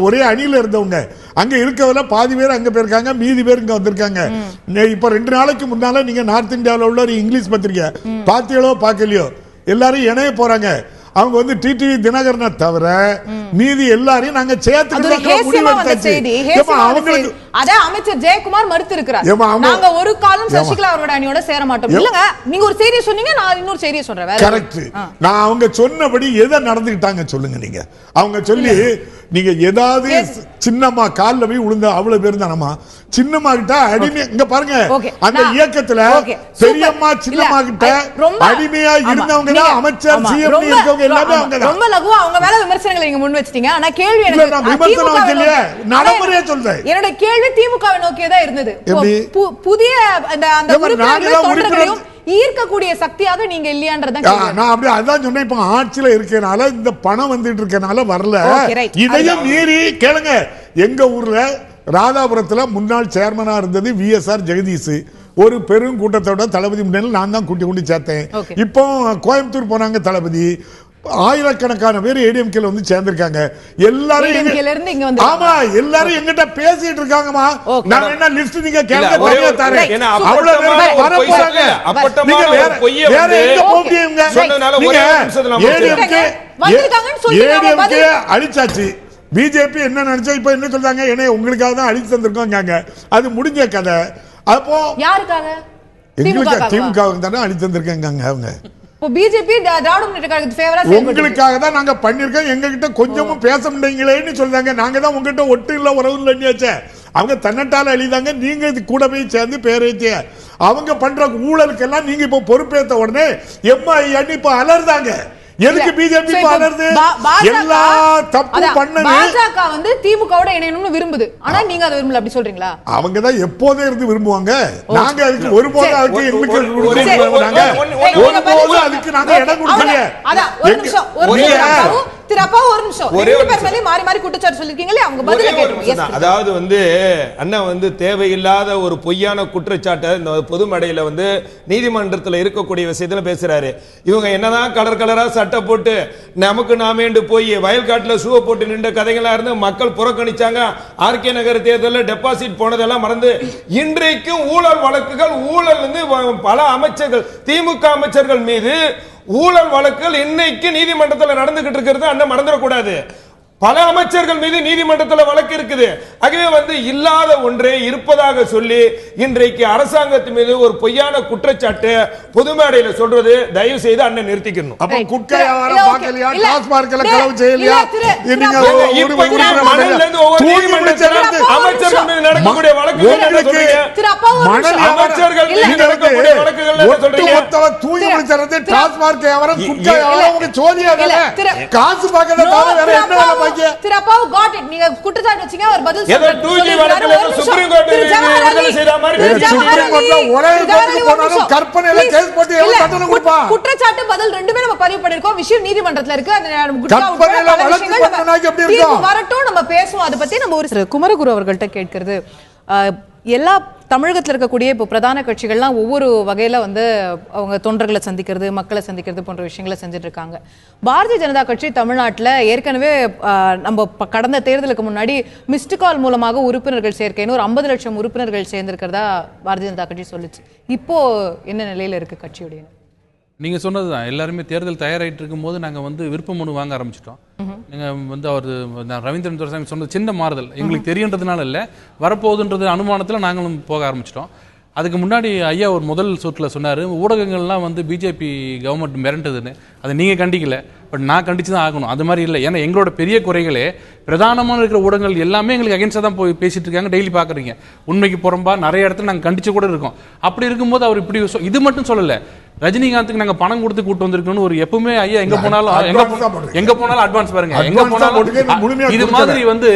ஒரே அணியில இருந்தவங்க. அங்க இருக்கவல பாதி பேர் அங்க போயிருக்காங்க, மீதி பேர் இங்க வந்திருக்காங்க. இப்ப 2 நாளைக்கு முன்னால நீங்க நார்த் இந்தியாவில் உள்ள ஒரு இங்கிலீஷ் பத்திரிகை பாத்தியோ பார்க்கலையோ எல்லாரும் இணைய போறாங்க. அவங்க வந்து டிடிவி தினகரனை தவிர மீதி எல்லாரையும் நாங்க அமைச்சர் ஜெயக்குமார் மறுத்து இருக்கிறார். நாங்க ஒரு காலம் சசிகலா அவரோட அணியோட சேர மாட்டோம். இல்லங்க, நீங்க ஒரு செய்தியை சொன்னீங்க, நான் இன்னொரு செய்தியை சொல்றேன். கரெக்ட். நான் அவங்க சொன்னபடி எதை நடந்துக்கிட்டாங்க சொல்லுங்க. நீங்க அவங்க சொல்லி நீங்க ஏதாவது சின்னம்மா காலில் போய் விழுந்த அவ்வளவு பேர் தானம்மா. சின்னம்மா கிட்ட அடிமை இங்க பாருங்க, அந்த இயக்கத்துல பெரியம்மா சின்னம்மா கிட்ட அடிமையா இருந்தவங்க தான் அமைச்சர் சிஎம் இருக்கவங்க எல்லாமே அவங்க தான். ரொம்ப லகுவா அவங்க மேல விமர்சனங்களை நீங்க முன் வச்சிட்டீங்க. ஆனா கேள்வி எனக்கு விமர்சனம் வைக்கலையே, நடைமுறையா சொல்றேன். என்னோட கேள்வி திமுகவை நோக்கியே தான் இருந்தது. புதிய அந்த உறுப்பினர்களையும் ஈர்க்கக்கூடிய சக்தியாக நீங்க இல்லையான்றதான் நான் அப்படி அதான் சொன்னேன். இப்ப ஆட்சியில இருக்கனால இந்த பணம் வந்துட்டு இருக்கனால வரல. இதையும் மீறி கேளுங்க, எங்க ஊர்ல ராதாபுரத்துல முன்னாள் சேர்மனா இருந்தது விஎஸ்ஆர் ஜெகதீஷ். ஒரு பெரும் கூட்டத்தோட தளபதி முன்னிலையில் நான் தான் கூட்டி கொண்டு சேர்த்தேன். இப்போ கோயம்புத்தூர் போனாங்க தளபதி. ஆயிரக்கணக்கான பேர் ஏடிஎம்கேல வந்து சேர்ந்திருக்காங்க. எல்லாரும் ஆமா எல்லாரும் எங்கிட்ட பேசிட்டு இருக்காங்கமா. நான் என்ன லிஸ்ட் நீங்க கேளுங்க, தனியா தரேன். அவ்வளவு பேர் வர போறாங்க. நீங்க வேற எங்க போவீங்க? ஏடிஎம்கே அழிச்சாச்சு. பிஜேபி என்ன நினைச்சா இப்ப என்ன சொல்றாங்க? என்ன உங்களுக்காக தான் அழிச்சு தந்திருக்கோங்க. அது முடிஞ்ச கதை. அப்போ யாருக்காக? எங்களுக்கு திமுக தானே அழிச்சு தந்திருக்காங்க. அவங்க உங்களுக்காக தான் நாங்க பண்ணிருக்கோம். எங்க கிட்ட கொஞ்சமும் பேச முடியலன்னு சொல்றாங்க. நாங்க தான் உங்ககிட்ட ஒட்டு இல்ல உறவு இல்லைன்னு. அவங்க தன்னட்டால எழுதாங்க, நீங்க இது கூட போய் சேர்ந்து பேரேத்திய அவங்க பண்ற ஊழலுக்கெல்லாம் நீங்க இப்ப பொறுப்பேற்ற உடனே எம்ஐ இப்ப அலர்தாங்க. எதுக்கு பிஜேபி அலருது? எல்லா தப்பு பண்ணது பாஜக வந்து திமுகவோட இணையணும்னு விரும்புது. ஆனா நீங்க அதை விரும்பல அப்படி சொல்றீங்களா? அவங்க தான் எப்போதே இருந்து விரும்புவாங்க. நாங்க அதுக்கு ஒருபோதும் அதுக்கு எங்களுக்கு ஒருபோதும் அதுக்கு நாங்க இடம் கொடுக்கல. அதான் ஒரு நிமிஷம் திரு அப்பா ஒரு நிமிஷம் ரெண்டு பேர் மேலே மாறி மாறி குற்றச்சாட்டு சொல்லிருக்கீங்களே, அவங்க பதில கேட்கணும். அதாவது வந்து அண்ணன் வந்து தேவையில்லாத ஒரு பொய்யான குற்றச்சாட்டை இந்த பொது மேடையில வந்து நீதிமன்றத்தில் இருக்கக்கூடிய விஷயத்துல பேசுறாரு. இவங்க என்னதான் கலர் கலரா சட்டை போட்டு நமக்கு நாமேண்டு போய் வயல்காட்டுல ஷூ போட்டு நின்ற கதைகளா இருந்து மக்கள் புறக்கணிச்சாங்க. ஆர்கே நகர் தேர்தலில் டெபாசிட் போனதெல்லாம் மறந்து இன்றைக்கும் ஊழல் வழக்குகள் ஊழல் வந்து பல அமைச்சர்கள் திமுக அமைச்சர்கள் மீது ஊழல் வழக்குகள் இன்னைக்கு நீதிமன்றத்தில் நடந்துகிட்டு இருக்கிறது அண்ணன் மறந்துடக்கூடாது. பல அமைச்சர்கள் மீது நீதிமன்றத்தில் வழக்கு இருக்குது. ஆகவே வந்து இல்லாத ஒன்றே இருப்பதாக சொல்லி இன்றைக்கு அரசாங்கத்து மீது ஒரு பொய்யான குற்றச்சாட்டு பொது மேடையில சொல்றது தயவு செய்து அண்ணன் நிறுத்திக்கணும். அப்ப குட்கா வியாபாரம் பார்க்கலையா, டாஸ்மார்க்ல களவு செய்யலையா, நீங்க அமைச்சர்கள் மீது நடக்கக்கூடிய வழக்குகள் என்ன சொல்றீங்க? அமைச்சர்கள் மீது நடக்கக்கூடிய வழக்குகள் என்ன சொல்றீங்க? தூங்கி முடிச்சறது டாஸ்மார்க் வியாபாரம் குட்கா வியாபாரம் உங்க சோதியா தானே, காசு பார்க்கறத தவிர வேற என்ன வேலை? Thiru Appavu got it. நீங்க குற்றச்சாட்டு வச்சீங்க, அவர் பதில் சொல்றாரு. ஏதோ 2G வழக்குல சுப்ரீம் கோர்ட் விடுதலை செய்த மாதிரி சுப்ரீம் கோர்ட்ல ஒரே கோர்ட்டுக்கு போனாலும் கற்பனையில கேஸ் போட்டு எவ்வளவு தண்டனை கொடுப்பா? குற்றச்சாட்டு பதில் ரெண்டுமே நம்ம பதிவு பண்ணிருக்கோம். விஷயம் நீதிமன்றத்துல இருக்கு. அந்த கற்பனையில வழக்கு போடுறதுனா எப்படி இருக்கும்? வரட்டும், நம்ம பேசுவோம். அத பத்தி நம்ம ஒரு குமரகுரு அவர்கள்ட்ட கேட்கிறது, எல்லா தமிழகத்தில் இருக்கக்கூடிய இப்போ பிரதான கட்சிகள்லாம் ஒவ்வொரு வகையில் வந்து அவங்க தொண்டர்களை சந்திக்கிறது, மக்களை சந்திக்கிறது போன்ற விஷயங்களை செஞ்சுட்டு இருக்காங்க. பாரதிய ஜனதா கட்சி தமிழ்நாட்டில் ஏற்கனவே நம்ம கடந்த தேர்தலுக்கு முன்னாடி மிஸ்டு கால் மூலமாக உறுப்பினர்கள் சேர்க்கைன்னு ஒரு 50 லட்சம் உறுப்பினர்கள் சேர்ந்திருக்கிறதா பாரதிய ஜனதா கட்சி சொல்லிச்சு. இப்போ என்ன நிலையில் இருக்கு கட்சியுடைய? நீங்கள் சொன்னது தான், எல்லாருமே தேர்தல் தயாராகிட்டு இருக்கும்போது நாங்கள் வந்து விருப்ப மனு வாங்க ஆரம்பிச்சிட்டோம். நீங்கள் வந்து அவர் ரவீந்திரன் துரைசாமி சொன்னது சின்ன மாறுதல், எங்களுக்கு தெரியுன்றதுனால இல்லை, வரப்போகுதுன்றது அனுமானத்தில் நாங்களும் போக ஆரம்பிச்சிட்டோம். அதுக்கு முன்னாடி ஐயா ஒரு முதல் சொட்டில் சொன்னார், ஊடகங்கள்லாம் வந்து பிஜேபி கவர்மெண்ட் மிரண்டுதுன்னு. அதை நீங்கள் கண்டிக்கல, பட் நான் கண்டிச்சு தான் ஆகணும். அது மாதிரி இல்லை, ஏன்னா எங்களோட பெரிய குறைகளே பிரதானமான இருக்கிற ஊடகங்கள் எல்லாமே எங்களுக்கு அகேன்ஸ்டாக தான் போய் பேசிட்டு இருக்காங்க. டெய்லி பார்க்குறீங்க, உண்மைக்கு புறம்பா நிறைய இடத்துல நாங்கள் கண்டிச்சு கூட இருக்கோம். அப்படி இருக்கும்போது அவர் இப்படி இது மட்டும் சொல்லலை, ரஜினிகாந்துக்கு நாங்கள் பணம் கொடுத்து கூட்டு வந்திருக்கோம்னு ஒரு எப்பவுமே ஐயா எங்க போனாலும் அட்வான்ஸ் பாருங்க, எங்க போனாலும் இது மாதிரி வந்து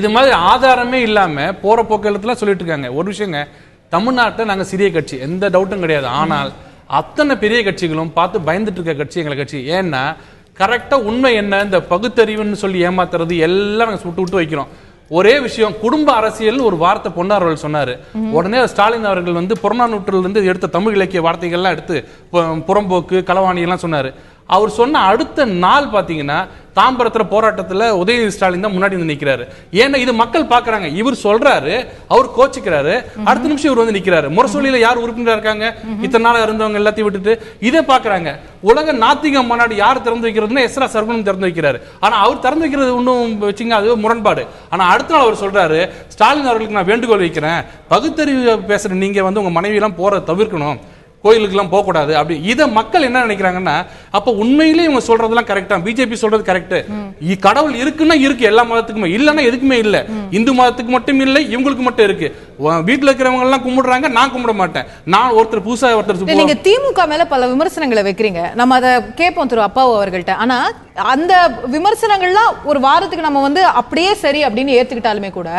இது மாதிரி ஆதாரமே இல்லாம போற போக்கெல்லாம் சொல்லிட்டு இருக்காங்க. ஒரு விஷயங்க, தமிழ்நாட்டில் நாங்க சிறிய கட்சி, எந்த டவுட்டும் கிடையாது. ஆனால் அத்தனை பெரிய கட்சிகளும் பார்த்து பயந்துட்டு இருக்க கட்சி எங்களை கட்சி. ஏன்னா கரெக்டா உண்மை என்ன, இந்த பகுத்தறிவுன்னு சொல்லி ஏமாத்துறது எல்லாம் நாங்க சுட்டு விட்டு வைக்கிறோம். ஒரே விஷயம், குடும்ப அரசியல் ஒரு வார்த்தை பொன்னார் அவர்கள் சொன்னாரு. உடனே ஸ்டாலின் அவர்கள் வந்து புறநானூற்றில் இருந்து எடுத்த தமிழ் இலக்கிய வார்த்தைகள்லாம் எடுத்து புறம்போக்கு களவாணி எல்லாம் சொன்னாரு. அவர் சொன்ன அடுத்த நாள் பாத்தீங்கன்னா தாம்பரத்துல போராட்டத்துல உதயநிதி ஸ்டாலின் தான் முன்னாடி வந்து நிக்கிறாரு. ஏன்னா இது மக்கள் பாக்குறாங்க, இவர் சொல்றாரு, அவர் கோச்சிக்கிறாரு, அடுத்த நிமிஷம் இவர் வந்து நிக்கிறாரு. முரசொலியில யார் உறுப்பினரா இருக்காங்க, இத்தனை நாள் இருந்தவங்க எல்லாத்தையும் விட்டுட்டு இதை பாக்குறாங்க. உலக நாத்திக மாநாடு யார் திறந்து வைக்கிறதுன்னா எஸ்ரா சர்க்குணம் திறந்து வைக்கிறாரு. ஆனா அவர் திறந்து வைக்கிறது ஒன்றும் வச்சுங்க, அது முரண்பாடு. ஆனா அடுத்த நாள் அவர் சொல்றாரு, ஸ்டாலின் அவர்களுக்கு நான் வேண்டுகோள் வைக்கிறேன், பகுத்தறிவு பேசுற நீங்க வந்து உங்க மனைவி எல்லாம் போற தவிர்க்கணும், கோயிலுக்குலாம் போகக்கூடாது. அப்படி இதை மக்கள் என்ன நினைக்கிறாங்கன்னா, அப்ப உண்மையிலேயே இவங்க சொல்றதெல்லாம் கரெக்டா, பிஜேபி சொல்றது கரெக்ட், கடவுள் இருக்குன்னா இருக்கு எல்லா மதத்துக்குமே, இல்லைன்னா எதுக்குமே இல்லை, இந்து மதத்துக்கு மட்டும் இல்லை, இவங்களுக்கு மட்டும் இருக்கு. வீட்டுல இருக்கிறவங்க எல்லாம் கும்பிடுறாங்க, நான் கும்பிட மாட்டேன், நான் ஒருத்தர் புதுசா ஒருத்தர். நீங்க திமுக மேல பல விமர்சனங்களை வைக்கிறீங்க, நம்ம அதை கேட்போம் திரு அப்பாவு அவர்கள்ட்ட. ஆனா அந்த விமர்சனங்கள்லாம் ஒரு வாரத்துக்கு நம்ம வந்து அப்படியே சரி அப்படின்னு ஏத்துக்கிட்டாலுமே கூட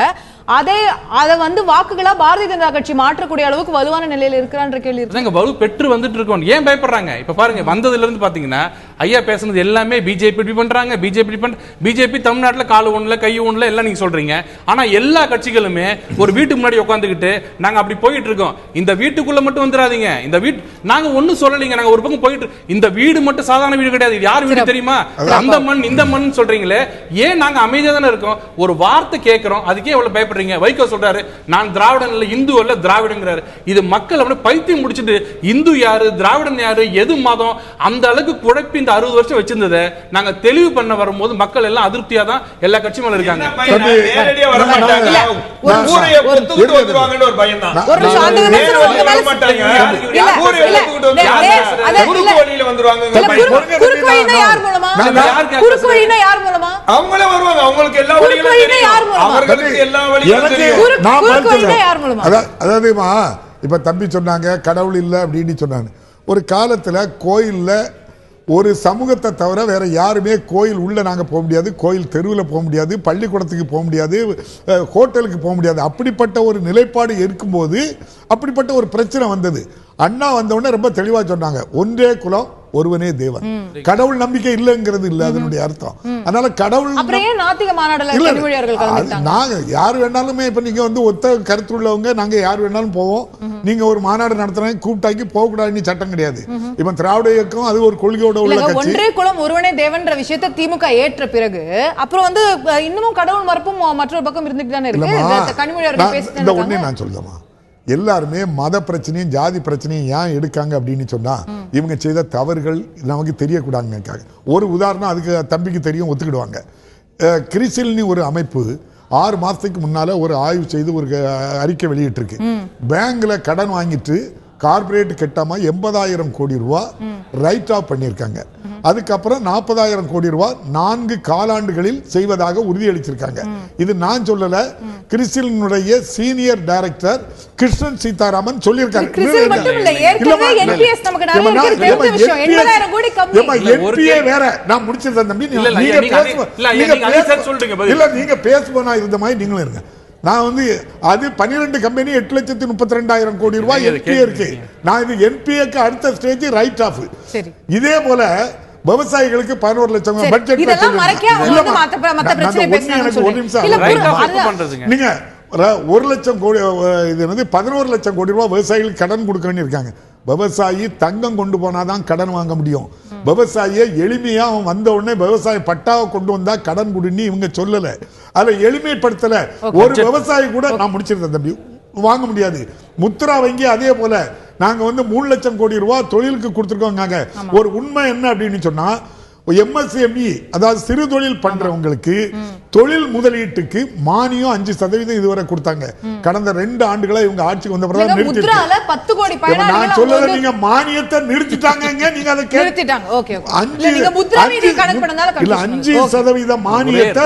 அதை வந்து வாக்குகளா பாரதிய ஜனதா கட்சி மாற்றக்கூடிய அளவுக்கு வலுவான நிலையில இருக்கிறான்ற கேள்வி இருக்கு. வலு பெற்று வந்துட்டு இருக்கோம், ஏன் பயப்படுறாங்க? இப்ப பாருங்க, வந்ததுல இருந்து பாத்தீங்கன்னா ஐயா பேசுனது எல்லாமே பிஜேபி பண்றாங்க, பிஜேபி தமிழ்நாட்டுல காலு ஒண்ணுல கை ஒண்ணுல எல்லாம் நீங்க சொல்றீங்க. ஆனா எல்லா கட்சிகளுமே ஒரு வீட்டுக்கு முன்னாடி உட்காந்துக்கிட்டு நாங்க அப்படி போயிட்டு இருக்கோம், இந்த வீட்டுக்குள்ள மட்டும் வந்துடாதீங்க, இந்த வீட்டு நாங்க ஒண்ணும் சொல்லலைங்க, நாங்க ஒரு பக்கம் போயிட்டு, இந்த வீடு மட்டும் சாதாரண வீடு கிடையாது, இது யார் வீடு தெரியுமா, அந்த மண் இந்த மண் சொல்றீங்களே, ஏன் நாங்க அமைதியா தானே இருக்கோம், ஒரு வார்த்தை கேட்கிறோம், அதுக்கே எவ்வளவு பயப்படுறீங்க? வைகோ சொல்றாரு, நான் திராவிடன் இல்ல இந்து அல்ல திராவிடங்கிறாரு. இது மக்கள் அப்படியே பைத்தியம் முடிச்சிட்டு இந்து யாரு திராவிடன் யாரு எது மதம் அந்த அளவுக்கு குழப்பி இந்த 60 வருஷம் வச்சிருந்ததை நாங்க தெளிவு பண்ண வரும்போது மக்கள் எல்லாம் அதிருப்தியா தான் எல்லா கட்சி மேல இருக்காங்க. நேரடியா வர மாட்டாங்க, ஊரைய புத்துக்கிட்டு வந்துருவாங்கன்னு ஒரு பயம் தான். ஒரு நிமிஷம் அந்த விமர்சனம் வர மாட்டாங்க, ஊரைய புத்துக்கிட்டு வந்து குறுக்கு வழியில வந்துருவாங்க. குறுக்கு வழினா யார் மூலமா? குறுக்கு வழினா யார் மூலமா? அவங்களே வருவாங்க, அவங்களுக்கு எல்லா வழிகளும் தெரியும், அவர்களுக்கு எல்லா வழிகளும் தெரியும். குறுக்கு வழினா யார் மூலமா? அதாவதுமா இப்ப தம்பி சொன்னாங்க கடவுள் இல்லை அப்படின்னு சொன்னாங்க. ஒரு காலத்துல கோயில்ல ஒரு சமூகத்தை தவிர வேற யாருமே கோயில் உள்ள நாங்க போக முடியாது, கோயில் தெருவில் போக முடியாது, பள்ளிக்கூடத்துக்கு போக முடியாது, ஹோட்டலுக்கு போக முடியாது. அப்படிப்பட்ட ஒரு நிலைப்பாடு இருக்கும்போது அப்படிப்பட்ட ஒரு பிரச்சனை வந்தது. அண்ணா வந்த உடனே ரொம்ப தெளிவா சொன்னாங்க, ஒன்றே குலம் ஒருவனே தேவன். கடவுள் நம்பிக்கை இல்லைங்கிறது இல்ல அதனுடைய அர்த்தம். அதனால கடவுள் நாங்க யார் வேணாலுமே இப்ப நீங்க வந்து ஒத்த கருத்து உள்ளவங்க நாங்க யார் வேணாலும் போவோம். நீங்க ஒரு மாநாடு நடத்துறாங்க கூப்பிட்டாக்கி போக கூடாதுன்னு சட்டம் கிடையாது. இப்ப திராவிட இயக்கம் அது ஒரு கொள்கையோட உள்ள கட்சி. ஒன்றே குலம் ஒருவனே தேவன்ற விஷயத்தை திமுக ஏற்ற பிறகு அப்புறம் வந்து இன்னமும் கடவுள் மறுப்பும் மற்றொரு பக்கம் இருந்துட்டு தானே இருக்கு. கனிமொழி அவர்கள் பேசிட்டு இந்த ஒண்ணே நான் சொல்லுமா, எல்லாருமே மத பிரச்சனையும் ஜாதி பிரச்சனையும் ஏன் எடுக்காங்க அப்படின்னு சொன்னா இவங்க செய்த தவறுகள் நமக்கு தெரியக்கூடாதுங்க. ஒரு உதாரணம் அதுக்கு தம்பிக்கு தெரியும், ஒத்துக்கிடுவாங்க. கிறிஸ்டில்னு ஒரு அமைப்பு 6 மாசத்துக்கு முன்னால ஒரு ஆய்வு செய்து ஒரு அறிக்கை வெளியிட்டிருக்கு. பேங்க்ல கடன் வாங்கிட்டு கார்பரேட் கட்டாம 80,000 கோடி ரூபாய் ரைட் ஆஃப் பண்ணியிருக்காங்க. அதுக்கப்புறம் 40,000 கோடி ரூபாய் 4 காலாண்டுகளில் செய்வதாக உறுதியளிச்சிருக்காங்க. இது நான் சொல்லல, கிறிஸ்டினுடைய சீனியர் டைரக்டர் கிருஷ்ணன் சீதாராமன் சொல்லியிருக்காங்க. வேற நான் முடிச்சிருந்தேன் தம்பி, நீங்க பேசுவோம் இருந்த மாதிரி நீங்களும் இருங்க. நான் வந்து அது 12 கம்பெனி 8,32,000 கோடி ரூபாய் என்பிஏ இருக்கு. நான் இது என்பிஏக்கு அடுத்த ஸ்டேஜ் ரைட் ஆஃப். இதே போல விவசாயிகளுக்கு 11 லட்சம் பட்ஜெட் நீங்க 1 லட்சம் கோடி, இது வந்து 11 லட்சம் கோடி ரூபாய் விவசாயிகளுக்கு கடன் கொடுக்கணும்னு இருக்காங்க. விவசாயி தங்கம் கொண்டு போனாதான் கடன் வாங்க முடியும். விவசாயியை எளிமையா அவன் வந்த உடனே விவசாய பட்டாவை கொண்டு வந்தா கடன் கொடுன்னு இவங்க சொல்லல, அதை எளிமைப்படுத்தல. ஒரு விவசாயி கூட நான் முடிச்சிருந்தேன் தம்பி வாங்க முடியாது. முத்ரா வங்கி அதே போல நாங்க வந்து 3 லட்சம் கோடி ரூபாய் தொழிலுக்கு கொடுத்துருக்கோங்க. ஒரு உண்மை என்ன அப்படின்னு சொன்னா எம்எஸ்எம்இ அதாவது சிறு தொழில் பண்றவங்களுக்கு தொழில் முதலீட்டுக்கு மானியம் 5% இதுவரை கொடுத்தாங்க. கடந்த 2 ஆண்டுகளா இவங்க ஆட்சிக்கு வந்த பிறகு நான் சொல்றது நீங்க மானியத்தை நிறுத்திட்டாங்க. நீங்க அதை 5% மானியத்தை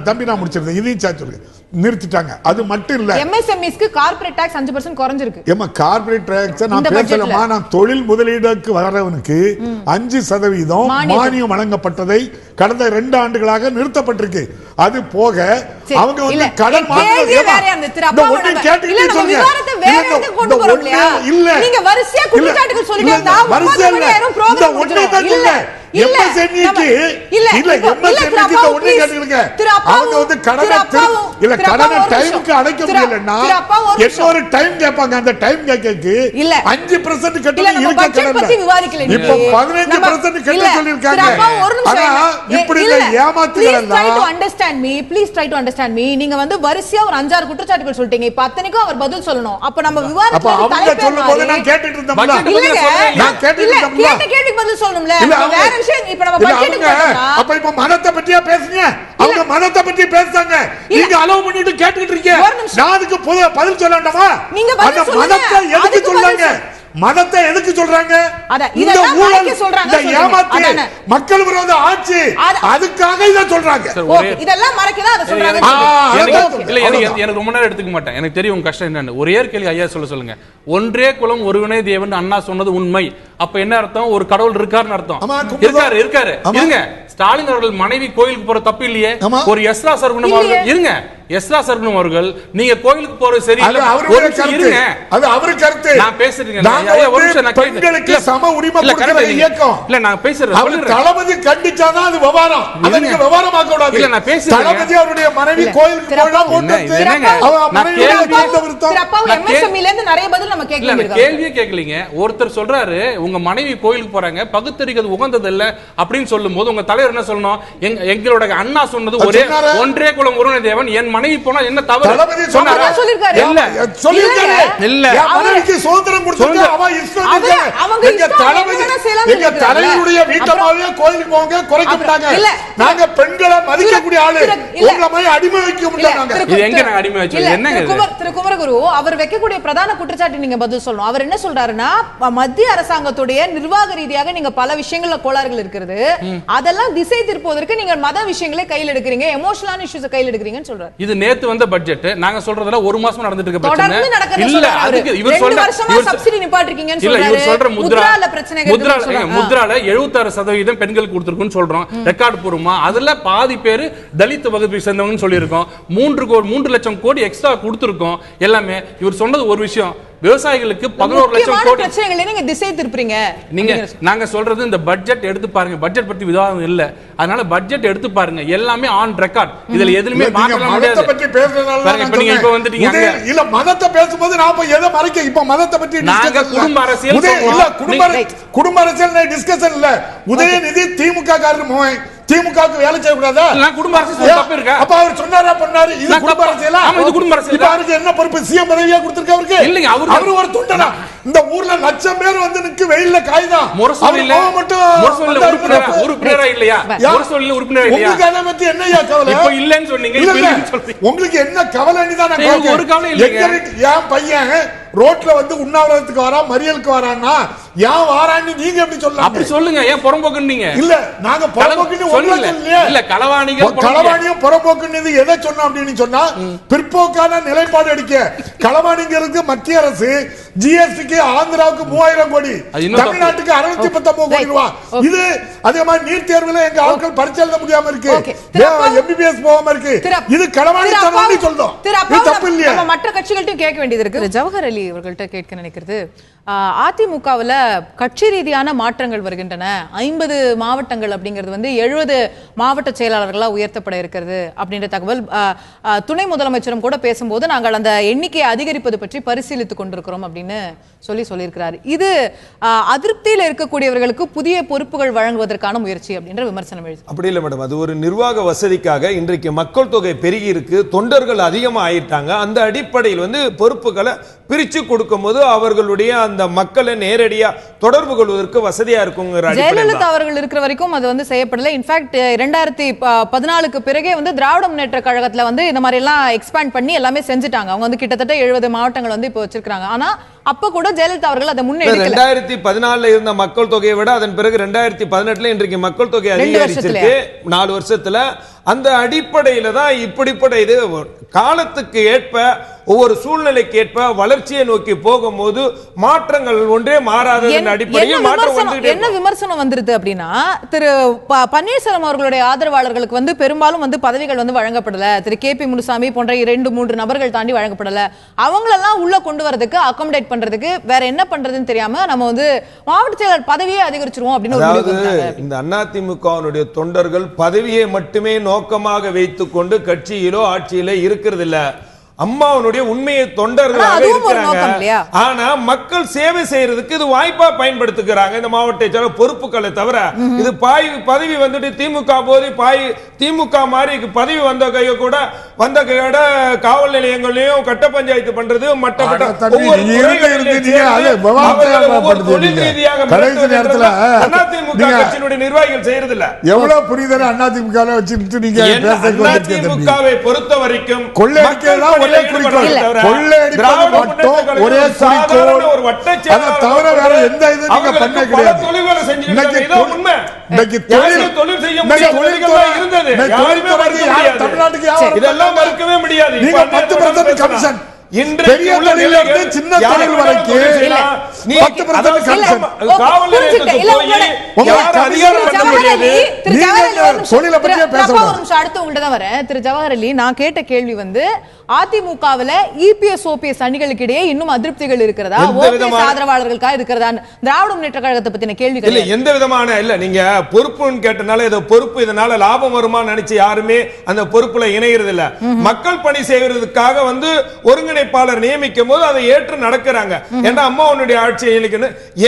தம்பி நான் முடிச்சிருந்தேன், இதையும் சொல்லுங்க நிறுத்திட்டாங்க. அது மட்டும் இல்ல, எம்எஸ்எம்இஸ்க்கு கார்ப்பரேட் டாக்ஸ் 5% குறைஞ்சிருக்கு. ஏமா கார்ப்பரேட் டாக்ஸ் நான் பேசலமா, நான் தொழில் முதலீடுக்கு வரவனுக்கு 5% மானியம் வழங்கப்பட்டதை கடந்த 2 ஆண்டுகளாக நிறுத்தப்பட்டிருக்கு. அது போக அவங்க வந்து கடன் நீங்க வந்து வரிசையா ஒரு 5-6 குற்றச்சாட்டுகள் சொல்லிட்டீங்க. இப்ப அத்தனைக்கும் அவர் பதில் சொல்லணும். அப்ப நம்ம விவாதத்துல கேள்விக்கு பதில் சொல்லணும்ல. வேற விஷயம் இப்ப நம்ம பட்ஜெட்டுக்கு அப்ப இப்ப மதத்தை பத்தியா பேசுங்க, அவங்க மதத்தை பத்தி பேசுறாங்க, நீங்க அலோவ் பண்ணிட்டு கேட்டுக்கிட்டு இருக்கீங்க. நான் அதுக்கு பதில் சொல்ல வேண்டாமா? அந்த மதத்தை எதுக்கு சொல்றாங்க? மதத்தை எதுக்கு சொல்றாங்க? இந்த ஊழல், இந்த ஏமாத்து, மக்கள் விரோத ஆட்சி, அதுக்காக இத சொல்றாங்க. இதெல்லாம் மறைக்கதா அத சொல்றாங்க. இல்ல எனக்கு ரொம்ப நேரம் எடுத்துக்க மாட்டேன், எனக்கு தெரியும் உங்க கஷ்டம் என்னன்னு. ஒரே கேள்வி ஐயா சொல்லுங்க. ஒன்றே குலம் ஒருவனே தேவன் அண்ணா சொன்னது உண்மை. அப்ப என்ன அர்த்தம்? ஒரு கடவுள் இருக்காருன்னு அர்த்தம். இருக்காரு. இருங்க, ஸ்டாலின் அவர்கள் மனைவி கோயிலுக்கு போற தப்பு இல்லையே. ஒரு எஸ்ரா சர்க்குணம் அவர்கள் இருங்க, எஸ்ரா சர்க்குணம் அவர்கள் நீங்க கோயிலுக்கு போறது சரி இல்ல, இருங்க, அது அவரு கருத்து. நான் பேசுறேன், பெண்களுக்கு சம உரிமை கொடுக்கிற இயக்கம் இல்ல, நான் பேசுறேன். தளபதி கண்டிச்சாதான் அது விவாதம், அத நீங்க விவாதமாக்க கூடாது. இல்ல நான் பேசுறேன், தளபதி அவருடைய மனைவி கோயிலுக்கு போனா போட்டு எம்எஸ்எம்இல இருந்து நிறைய பதில் நம்ம கேட்கல. கேள்வியே கேட்கலீங்க. ஒருத்தர் சொல்றாரு உங்க மனைவி கோயிலுக்கு போறாங்க, பகுத்தறிக்கிறது உகந்தது இல்ல அப்படின்னு சொல்லும்போது உங்க தலைவர் என்ன சொல்லணும்? எங்களோட அண்ணா சொன்னது ஒரே ஒன்றே குலம் ஒருவனே தேவன், என் மனைவி போனா என்ன தவறு தளபதி சொன்னாரா? அவர்தான் சொல்லிருக்காரு. இல்ல சொல்லிருக்காரு. இல்ல. என் மனைவிக்கு சுதந்திரம் கொடுத்திருக்காரு. அவ இஷ்டம் இல்ல. அவங்க எங்க இஷ்டம் தளபதி என்ன செய்யலாம் எங்க தலைவருடைய வீட்டமாவே கோயிலுக்கு போங்க குறைக்க மாட்டாங்க. இல்ல. நாங்க பெண்களை மதிக்கக்கூடிய ஆளு. இல்ல. உங்கள மாதிரி அடிமை வைக்க முடியல நாங்க. இது எங்க நாங்க அடிமை வச்சோம்? என்னங்க இது? திரு குமரகுரு அவர் வைக்கக்கூடிய பிரதான குற்றச்சாட்டு நீங்க பதில் சொல்லணும். அவர் என்ன சொல்றாருன்னா, மத்திய அரசாங்கத்துடைய நிர்வாக ரீதியாக நீங்க பல விஷயங்கள்ல கோளாறுகள் இருக்கிறது, அதெல்லாம் திசை திருப்புவதற்கு நீங்க மத விஷயங்களை கையில் எடுக்கிறீங்க, எமோஷனலான இஷ்யூஸ் கையில் எடுக்கிறீங்கன்னு சொல்றாரு. இது நேத்து வந்த பட்ஜெட். நாங்க சொல்றதுல ஒரு மாசம் நடந்துட்டு இருக்க தொடர்ந்து பிரச்சனை நடக்குது இல்ல. சொல்றாரு. அதுக்கு இவர் 2 சொல்ற வருஷமா சப்சிடி நிப்பாட்டிருக்கீங்கன்னு இல்ல, சொல்றாரு. இவர் சொல்ற முத்ரால பிரச்சனைகள் இருக்குன்னு முத்ரால 76% பெண்களுக்கு கொடுத்திருக்குன்னு சொல்றோம். ரெக்கார்ட் பூர்வமா அதுல பாதி பேர் தலித் வகுப்பை சேர்ந்தவங்கன்னு சொல்லியிருக்கோம். 3 லட்சம் கோடி எக்ஸ்ட்ரா கொடுத்திருக்கோம். எல்லாமே இவர் சொன்னது ஒரு விஷயம், விவசாயிகளுக்கு 11 லட்சம் கோடி பிரச்சனைகளை நீங்க திசை திருப்புறீங்க. நீங்க நாங்க சொல்றது இந்த பட்ஜெட் எடுத்து பாருங்க. பட்ஜெட் பத்தி விவாதம் இல்ல, அதனால பட்ஜெட் எடுத்து பாருங்க. எல்லாமே ஆன் ரெக்கார்ட். இதுல எதுலயுமே மாற்றலாம் முடியாது. மதத்தை பற்றி பேசுறதால பாருங்க, இப்ப நீங்க இப்ப வந்துட்டீங்க அங்க. இல்ல மதத்தை பேசும்போது நான் போய் எதை மறைக்க? இப்ப மதத்தை பத்தி நாங்க குடும்ப அரசியல் இல்ல, குடும்ப அரசியல் டிஸ்கஷன் இல்ல. உதயநிதி திமுக காரர் மோய் திமுகவுக்கு வேலை செய்யக்கூடாதா? குடும்ப அரசியல் தப்பு இருக்கா? அப்ப அவர் சொன்னாரா பண்ணாரு? இது குடும்ப அரசியலா? ஆமா, இது குடும்ப அரசியல். இப்ப அவருக்கு என்ன பொறுப்பு? சிஎம் பதவியா கொடுத்திருக்க அவருக்கு? இல்லங்க, அவரு ஒரு தொண்டனா? இந்த ஊர்ல லட்சம் பேர் வந்து நிக்கு வெயில்ல காய்தான். முரசொலியில உறுப்பினரா இல்லையா? முரசொலியில உறுப்பினரா இல்லையா? உங்களுக்கு அதை பத்தி என்னையா கவலை? இப்ப இல்லன்னு சொன்னீங்க, இப்ப இல்லன்னு சொல்றீங்க. உங்களுக்கு என்ன கவலைன்னு தான் நான் எனக்கு ஒரு கவலை இல்லைங்க. என் பையன் ரோட்ல வந்து உண்ணாவிரத்துக்கு வரா, மறியலுக்கு வரான்னா ஏன் வாரான்னு நீங்க எப்படி சொல்லலாம்? அப்படி சொல்லுங்க. ஏன் புறம்போக்குன்னீங்க? இல்ல, நாங்க புறம்போக்குன்னு சொல்லுங்க. இல்ல, களவாணியும் புறம்போக்குன்னு எதை சொன்னோம் அப்படின்னு சொன்னா, பிற்போக்கான நிலைப்பாடு எடுக்க. களவாணிங்கிறது மத்திய அரசு ஜிஎஸ்டிக்கு ஆந்திராவுக்கு 3000 கோடி, தமிழ்நாட்டுக்கு 619 கோடி ரூபாய். இது அதே மாதிரி நீட் தேர்வுல எங்க ஆட்கள் பரிட்சை எழுத முடியாம இருக்கு, எம்பிபிஎஸ் போகாம இருக்கு. இது களவாணித்தனம் சொல்றோம். இது தப்பு இல்லையா? மற்ற கட்சிகள்கிட்ட கேட்க வேண்டியது இருக்கு. ஜவஹர் அலி அவர்கள்ட்ட கேட்க நினைக்கிறது, அதிமுகவில் கட்சி ரீதியான மாற்றங்கள் வருகின்றன. 50 மாவட்டங்கள் அப்படிங்கிறது வந்து 70 மாவட்ட செயலாளர்களாக உயர்த்தப்பட இருக்கிறது அப்படின்ற தகவல் துணை முதலமைச்சரும் கூட பேசும்போது நாங்கள் அந்த எண்ணிக்கையை அதிகரிப்பது பற்றி பரிசீலித்துக் கொண்டிருக்கிறோம் அப்படின்னு சொல்லியிருக்கிறார். இது அதிருப்தியில் இருக்கக்கூடியவர்களுக்கு புதிய பொறுப்புகள் வழங்குவதற்கான முயற்சி அப்படின்ற விமர்சனம் எழுது. அப்படி இல்லை மேடம், அது ஒரு நிர்வாக வசதிக்காக. இன்றைக்கு மக்கள் தொகை பெருகி இருக்கு, தொண்டர்கள் அதிகமாக ஆயிட்டாங்க. அந்த அடிப்படையில் வந்து பொறுப்புகளை பிரிச்சு கொடுக்கும் போது அவர்களுடைய அந்த மக்களை நேரடியா தொடர்பு கொள்வதற்கு வசதியா இருக்குங்கிற ஜெயலலிதா அவர்கள் இருக்கிற வரைக்கும் அது வந்து செய்யப்படல. இன்ஃபேக்ட் 2014க்கு பிறகே வந்து திராவிட முன்னேற்ற கழகத்துல வந்து இந்த மாதிரி எல்லாம் எக்ஸ்பேண்ட் பண்ணி எல்லாமே செஞ்சுட்டாங்க. அவங்க வந்து கிட்டத்தட்ட 70 மாவட்டங்கள் வந்து இப்போ வச்சிருக்காங்க. ஆனா அப்ப கூட ஜெயலலிதா அவர்கள் அதை முன்னெடுக்கல. 2014 இருந்த மக்கள் தொகையை விட அதன் பிறகு 2018 இன்றைக்கு மக்கள் தொகை அதிகரிச்சிருக்கு 4 வருஷத்துல. அந்த அடிப்படையில தான் இப்படிப்பட்ட இது காலத்துக்கு ஏற்ப ஒவ்வொரு சூழ்நிலைக்கு ஏற்ப வளர்ச்சியை நோக்கி போகும்போது மாற்றங்கள் ஒன்றே மாறாததன் அடிப்படையில் மாற்றம் வந்து என்ன விமர்சனம் வந்துருது அப்படின்னா, திரு பன்னீர்செல்வம் அவர்களுடைய ஆதரவாளர்களுக்கு வந்து பெரும்பாலும் வந்து பதவிகள் வந்து வழங்கப்படல. திரு KP முனுசாமி போன்ற 2-3 நபர்கள் தாண்டி வழங்கப்படல. அவங்களெல்லாம் உள்ள கொண்டு வரதுக்கு அகாமடேட் பண்றதுக்கு வேற என்ன பண்றதுன்னு தெரியாம நம்ம வந்து மாவட்ட செயலர் பதவியை அதிகரிச்சிருவோம் அப்படின்னு. இந்த அதிமுகவினுடைய தொண்டர்கள் பதவியை மட்டுமே நோக்கமாக வைத்துக் கொண்டு கட்சியிலோ ஆட்சியிலோ இருக்கிறது இல்ல. அம்மாவுடைய உண்மையை தொண்டர்களாக இருக்கிறாங்க. ஆனா மக்கள் சேவை செய்யறதுக்கு இது வாய்ப்பா பயன்படுத்துகிறாங்க இந்த மாவட்ட செயலர் பொறுப்புகளை தவிர. இது பதவி வந்துட்டு திமுக போது திமுக மாதிரி பதவி வந்த கைய கூட வந்த கையோட காவல் நிலையங்களையும் கட்ட பஞ்சாயத்து பண்றது மற்ற தொழில் ரீதியாக அதிமுக கட்சியினுடைய நிர்வாகிகள் செய்யறது இல்ல. எவ்வளவு புரிதல் அதிமுக வச்சுட்டு நீங்க அதிமுகவை பொறுத்த வரைக்கும் கொள்ளையடிக்க ஒரே குறிக்கோள், கொள்ளையடிப்பது மட்டும் ஒரே குறிக்கோள். அதை தவிர வேற எந்த இது நீங்க பண்ண கிடையாது. இன்னைக்கு தொழில் செய்ய இருந்தது தமிழ்நாட்டுக்கு இதெல்லாம் மறுக்கவே முடியாது. நீங்க 10% கமிஷன் பெரிய தொழிலிருந்து சின்ன தொழில் வரைக்கும் 10% கமிஷன் காவல் நிலையத்துக்கு போய் யார் அதிகாரம் பண்ண முடியாது. தொழிலை பற்றியே பேசணும். அடுத்து உங்கள்ட்ட தான் வரேன். திரு ஜவஹர் அலி, நான் கேட்ட கேள்வி வந்து அதிமுகவில் EPS OPS அணிகளுக்கு இடையே இன்னும் அதிருப்திகள் இருக்கிறதா, OPS ஆதரவாளர்களுக்காக இருக்கிறதா, திராவிட முன்னேற்ற கழகத்தை பத்தின கேள்விகள் இல்ல. எந்த விதமான இல்ல, நீங்க பொறுப்புன்னு கேட்டனால ஏதோ பொறுப்பு இதனால லாபம் வருமா நினைச்சு யாருமே அந்த பொறுப்புல இணைகிறது இல்ல. மக்கள் பணி செய்வதற்காக வந்து ஒருங்கிணை ஒருங்கிணைப்பாளர் நியமிக்கும் போது அதை ஏற்று நடக்கிறாங்க. ஏன்னா அம்மா உன்னுடைய ஆட்சியை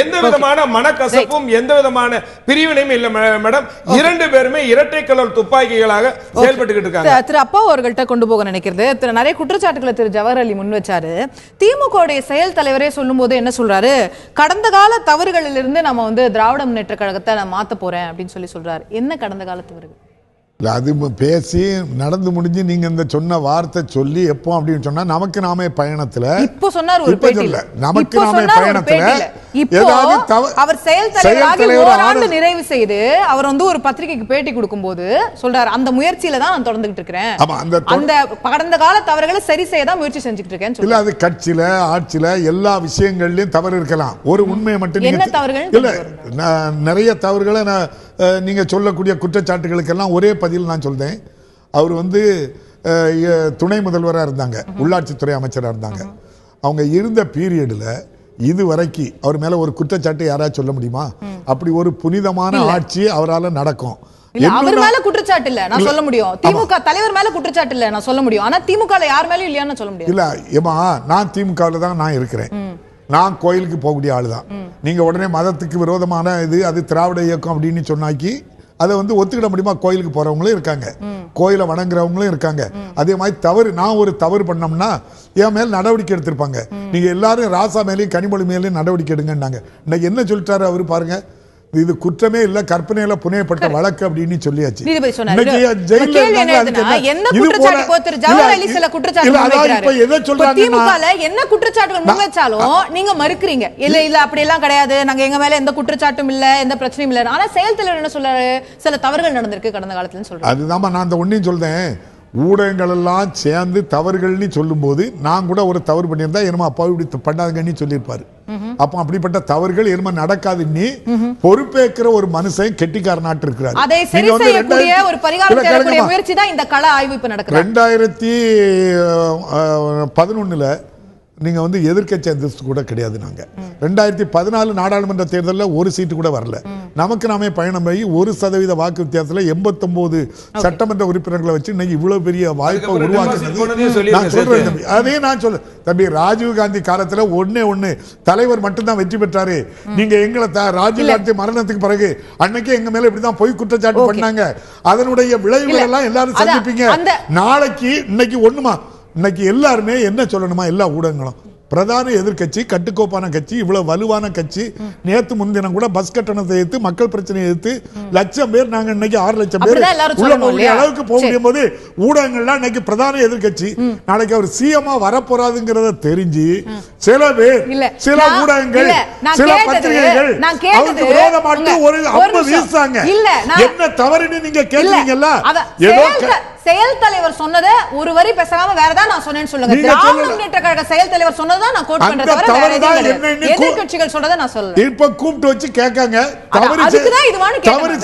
எந்த விதமான மனக்கசப்பும் எந்த விதமான பிரிவினையும் இல்ல மேடம். இரண்டு பேருமே இரட்டை கலர் துப்பாக்கிகளாக செயல்பட்டு இருக்காங்க. திரு அப்பா அவர்கள்ட்ட கொண்டு போக நினைக்கிறது நிறைய குற்றச்சாட்டுகளை திரு ஜவஹர் அலி முன் வச்சாரு. திமுக செயல் தலைவரே சொல்லும் போது என்ன சொல்றாரு, கடந்த கால தவறுகளிலிருந்து நம்ம திராவிட முன்னேற்ற கழகத்தை நான் மாத்த போறேன் அப்படின்னு சொல்றாரு. என்ன கடந்த கால தவறுகள்? அது பேசி நடந்து முடிஞ்சு நீங்க இந்த சொன்ன வார்த்தை சொல்லி எப்போ அப்படின்னு சொன்னா நமக்கு நாமே பயணத்துல இப்போ சொன்னார் ஒரு பேட்டில, நமக்கு நாமே பயணத்துல இப்போ அவர் செயல் தலைவராக ஓராண்டு நிறைவு செய்து அவர் ஒரு பத்திரிகைக்கு பேட்டி கொடுக்கும்போது சொல்றாரு, அந்த முயற்சியில தான் நான் தொடர்ந்துகிட்டு இருக்கிறேன், அந்த கடந்த கால தவறுகளை சரி செய்ய தான் முயற்சி செஞ்சுட்டு இருக்கேன். இல்ல அது கட்சியில ஆட்சியில எல்லா விஷயங்கள்லயும் தவறு இருக்கலாம். ஒரு உண்மையை மட்டும் என்ன தவறுகள் இல்ல, நிறைய தவறுகளை நீங்க சொல்லக்கூடிய குற்றச்சாட்டுகளுக்கெல்லாம் ஒரே பதில் நான் சொல்றேன். அவர் துணை முதல்வராக இருந்தாங்க, உள்ளாட்சித்துறை அமைச்சராக இருந்தாங்க. அவங்க இருந்த பீரியட்ல இது வரைக்கும் அவர் மேல ஒரு குற்றச்சாட்டு யாராவது சொல்ல முடியுமா? அப்படி ஒரு புனிதமான ஆட்சி அவரால் நடக்கும். அவர் மேல குற்றச்சாட்டு இல்ல நான் சொல்ல முடியும், திமுக தலைவர் மேல குற்றச்சாட்டு இல்ல நான் சொல்ல முடியும், ஆனா திமுக யார் மேலயும் இல்லையான்னு சொல்ல முடியும். இல்ல ஏமா, நான் திமுகவில் தான் நான் இருக்கிறேன், நான் கோயிலுக்கு போகக்கூடிய ஆளு தான். நீங்க உடனே மதத்துக்கு விரோதமான இது அது திராவிட இயக்கம் அப்படின்னு சொன்னாக்கி அதை ஒத்துக்கிட முடியுமா? கோயிலுக்கு போறவங்களும் இருக்காங்க, கோயிலை வணங்குறவங்களும் இருக்காங்க. அதே மாதிரி நான் ஒரு தவறு பண்ணோம்னா என் மேல் நடவடிக்கை எடுத்திருப்பாங்க. நீங்க எல்லாரும் ராசா மேலேயும் கனிமொழி மேலேயும் நடவடிக்கை எடுங்கன்னாங்க. இன்னைக்கு என்ன சொல்லிட்டாரு அவரு பாருங்க, இது குற்றமே இல்ல, கற்பனையில புனையப்பட்ட வழக்கு அப்படின்னு சொல்லியாச்சு. என்ன குற்றச்சாட்டுகள் முன்வைச்சாலும் நீங்க மறுக்கிறீங்க, இல்ல இல்ல அப்படி எல்லாம் கிடையாது, நாங்க எங்க மேல எந்த குற்றச்சாட்டும் இல்ல, எந்த பிரச்சனையும் இல்ல. ஆனா செயல் தலைவர் என்ன சொல்றாரு, சில தவறுகள் நடந்திருக்கு கடந்த காலத்துல சொல்றாரு. அதுதான் நான் அந்த ஒன்னையும் சொல்றேன். ஊடகங்கள் எல்லாம் சேர்ந்து தவறுகள்னு சொல்லும் போது நான் கூட ஒரு தவறு பண்ணியிருந்தா என்னமோ அப்பா இப்படி பண்ணாதுங்கன்னு சொல்லியிருப்பாரு. அப்ப அப்படிப்பட்ட தவறுகள் என்னமோ நடக்காதுன்னு பொறுப்பேற்கிற ஒரு மனுஷன் கெட்டிக்காரனாட்டு இருக்கிறார். அதை சரி செய்யக்கூடிய ஒரு பரிகாரம் தேடக்கூடிய முயற்சி தான் இந்த கள ஆய்வு இப்ப நடக்குது. 2011 நீங்க எதிர்க்கட்சி அந்தஸ்து கூட கிடையாது. நாங்க 2014 நாடாளுமன்ற தேர்தலில் ஒரு சீட்டு கூட வரல. நமக்கு நாமே பயணம் போய் 1% வாக்கு வித்தியாசத்துல 89 சட்டமன்ற உறுப்பினர்களை வச்சு இன்னைக்கு இவ்வளவு பெரிய வாய்ப்பை உருவாக்குனது நான் சொல்றேன் தம்பி. அதே நான் சொல்ல தம்பி, ராஜீவ் காந்தி காலத்துல ஒண்ணு தலைவர் மட்டும்தான் வெற்றி பெற்றாரு. நீங்க எங்களை ராஜீவ் காந்தி மரணத்துக்கு பிறகு அன்னைக்கு எங்க மேல இப்படிதான் பொய் குற்றச்சாட்டு பண்ணாங்க. அதனுடைய விளைவுகள் எல்லாம் எல்லாரும் சந்திப்பீங்க. நாளைக்கு இன்னைக்கு ஒண்ணுமா, இன்னைக்கு எல்லாருமே என்ன சொல்லணுமா, எல்லா ஊடகங்களும் பிரதான எதிர்கட்சி, கட்டுக்கோப்பான கட்சி, இவ்வளவு வலுவான கட்சி. நேத்து முன்தினம் கூட பஸ் கட்டணத்தை எடுத்து மக்கள் பிரச்சனையை எடுத்து லட்சம் பேர், நாங்க இன்னைக்கு 6 லட்சம் பேர் உள்ள அளவுக்கு போக முடியும் போது ஊடகங்கள்லாம் இன்னைக்கு பிரதான எதிர்கட்சி. நாளைக்கு அவர் சிஎம்மா வரப்போறாதுங்கிறத தெரிஞ்சு சில பேர், சில ஊடகங்கள், சில பத்திரிகைகள் அவருக்கு விரோதமாட்டு ஒரு அம்பு வீசாங்க. என்ன தவறுன்னு நீங்க கேட்கறீங்கல்ல? ஏதோ செயல் தலைவர் சொன்னதை ஒரு வரி பேசாம வேறதான் நான் சொன்னேன்னு சொல்லுங்க. திராவிட முன்னேற்ற கழக செயல் தலைவர் சொன்னதை நான் கோட் பண்றேன் தவிர வேற எதுவும் இல்ல. எதிர்க்கட்சிகள் சொன்னதை நான் சொல்றேன். இப்ப கூப்பிட்டு வச்சு கேட்காங்க. தவறு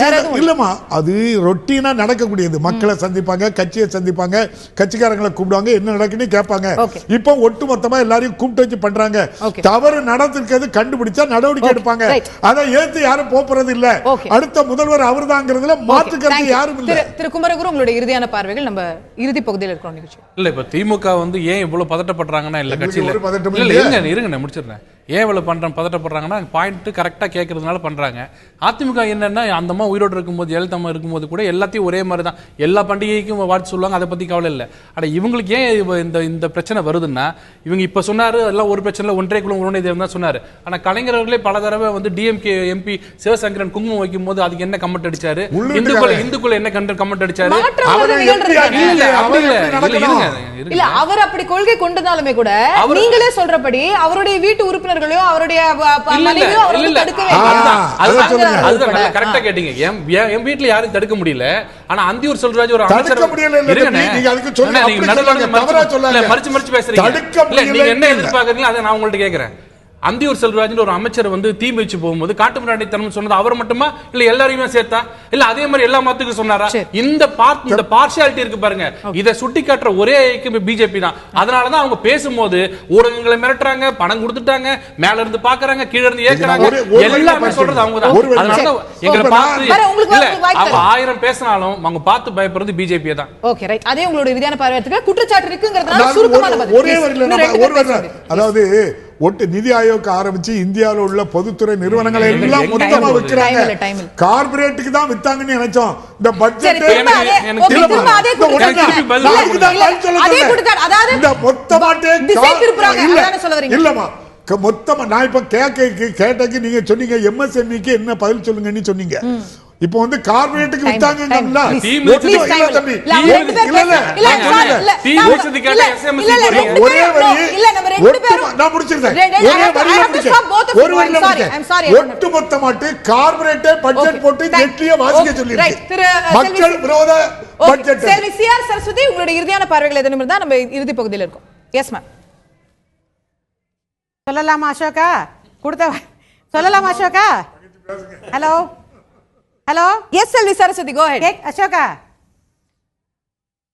இல்லமா, அது ரொட்டீனா நடக்கக்கூடியது. மக்களை சந்திப்பாங்க, கட்சியை சந்திப்பாங்க, கட்சிக்காரங்களை கூப்பிடுவாங்க, என்ன நடக்குன்னு கேட்பாங்க. இப்ப ஒட்டுமொத்தமா எல்லாரையும் கூப்பிட்டு வச்சு பண்றாங்க. தவறு நடந்திருக்கிறது கண்டுபிடிச்சா நடவடிக்கை எடுப்பாங்க. அதை ஏத்து யாரும் போறது இல்ல. அடுத்த முதல்வர் அவர்தாங்கிறதுல மாற்று கருத்து யாரும் இல்ல. திரு குமரகுரு, உங்களுடைய இறுதியான பார்வைகள் நம்ம இறுதி பகுதியில் இருக்கிறோம் நிகழ்ச்சி. இல்ல இப்ப திமுக ஏன் இவ்வளவு பதட்டப்படுறாங்கன்னா இல்ல கட்சியில இருங்க முடிச்சிடுறேன். ஏன் இவ்வளவு பதட்டப்படுறாங்கன்னா பாயிண்ட் கரெக்டா கேட்கறதுனால பண்றாங்க. அதிமுக என்னன்னா அந்த அம்மா உயிரோடு இருக்கும்போது, ஜெயலலிதா இருக்கும்போது கூட எல்லாத்தையும் ஒரே மாதிரி தான் எல்லா பண்டிகைக்கும் வாழ்த்து சொல்லுவாங்க, அதை பத்தி கவலை இல்லை. ஆனா இவங்களுக்கு ஏன் இந்த பிரச்சனை வருதுன்னா, இவங்க இப்ப சொன்னாரு அதெல்லாம் ஒரு பிரச்சனை ஒன்றே குழு உடனே தான் சொன்னாரு. ஆனா கலைஞர் அவர்களே பல தடவை டிஎம்கே எம்பி சிவசங்கரன் குங்குமம் வைக்கும் போது அதுக்கு என்ன கமெண்ட் அடிச்சாரு, இந்துக்குள்ள என்ன கமெண்ட் அடிச்சாரு. அவர் அப்படி கொள்கை கொண்டதாலுமே கூட நீங்களே சொல்றபடி அவருடைய வீட்டு உறுப்பினர்களையோ அவருடைய மனைவியோ அவர்கள் தடுக்கவே இல்லை. கரெக்டா கேட்டீங்க. என் வீட்டுல யாரும் தடுக்க முடியல. ஆனா அந்தியூர் செல்வராஜ் ஒரு அமைச்சர் மறிச்சு பேசுறீங்க. நீங்க என்ன எதிர்பார்க்கறீங்களோ அதை நான் உங்கள்ட்ட கேட்கிறேன். அந்தியூர் செல்வராஜ் ஒரு அமைச்சர் வந்து தீ வச்சு போகும்போது காட்டு மிராண்டித்தனம் சொன்னது அவர் மட்டுமா இல்ல எல்லாரையுமே சேர்த்தா இல்ல அதே மாதிரி எல்லா மதத்துக்கும் சொன்னாரா? இந்த பார்ஷியாலிட்டி இருக்கு பாருங்க, இதை சுட்டி காட்டுற ஒரே பிஜேபி தான். அதனாலதான் அவங்க பேசும்போது ஊடகங்களை மிரட்டுறாங்க, பணம் கொடுத்துட்டாங்க, மேல இருந்து பாக்குறாங்க, கீழ இருந்து ஏற்கிறாங்க, எல்லாமே சொல்றது அவங்க தான். அதனால எங்களை பார்த்து 1000 பேசினாலும் அவங்க பார்த்து பயப்படுறது பிஜேபி தான். Okay right. அதே உங்களுடைய விதியான பார்வையத்துக்கு குற்றச்சாட்டு இருக்குங்கிறதுனால சுருக்கமான பதில். ஒரே வரியில அதாவது ஒட்டு நிதி ஆயோக் ஆரம்பிச்சு இந்தியாவில் உள்ள பொதுத்துறை நிறுவனங்களை எல்லாம் மொத்தமா விற்கிறாங்க. கார்பரேட்டுக்கு தான் வித்தாங்கன்னு நினைச்சோம். இந்த பட்ஜெட் இல்லமா மொத்தமா நான் இப்ப கேட்டக்கு நீங்க சொன்னீங்க எம்எஸ்எம்இக்கு என்ன பதில் சொல்லுங்கன்னு சொன்னீங்க. இப்போ வந்து கார்பரேட்டுக்கு வித்தாங்க. ஒட்டுமொத்தமாட்டு கார்பரேட்டை பட்ஜெட் போட்டு ஜெட்லியை வாசிக்க சொல்லியிருக்கு. மக்கள் விரோத பட்ஜெட். சரஸ்வதி, உங்களுடைய இறுதியான பார்வைகள் எதுவும் இருந்தா நம்ம இறுதி பகுதியில் இருக்கோம். Yes ma'am. சொல்லலாமா அசோகா? சொல்லலாமா Ashoka? Hello hello. Yes Selvi Saraswathi, go ahead. Ashoka,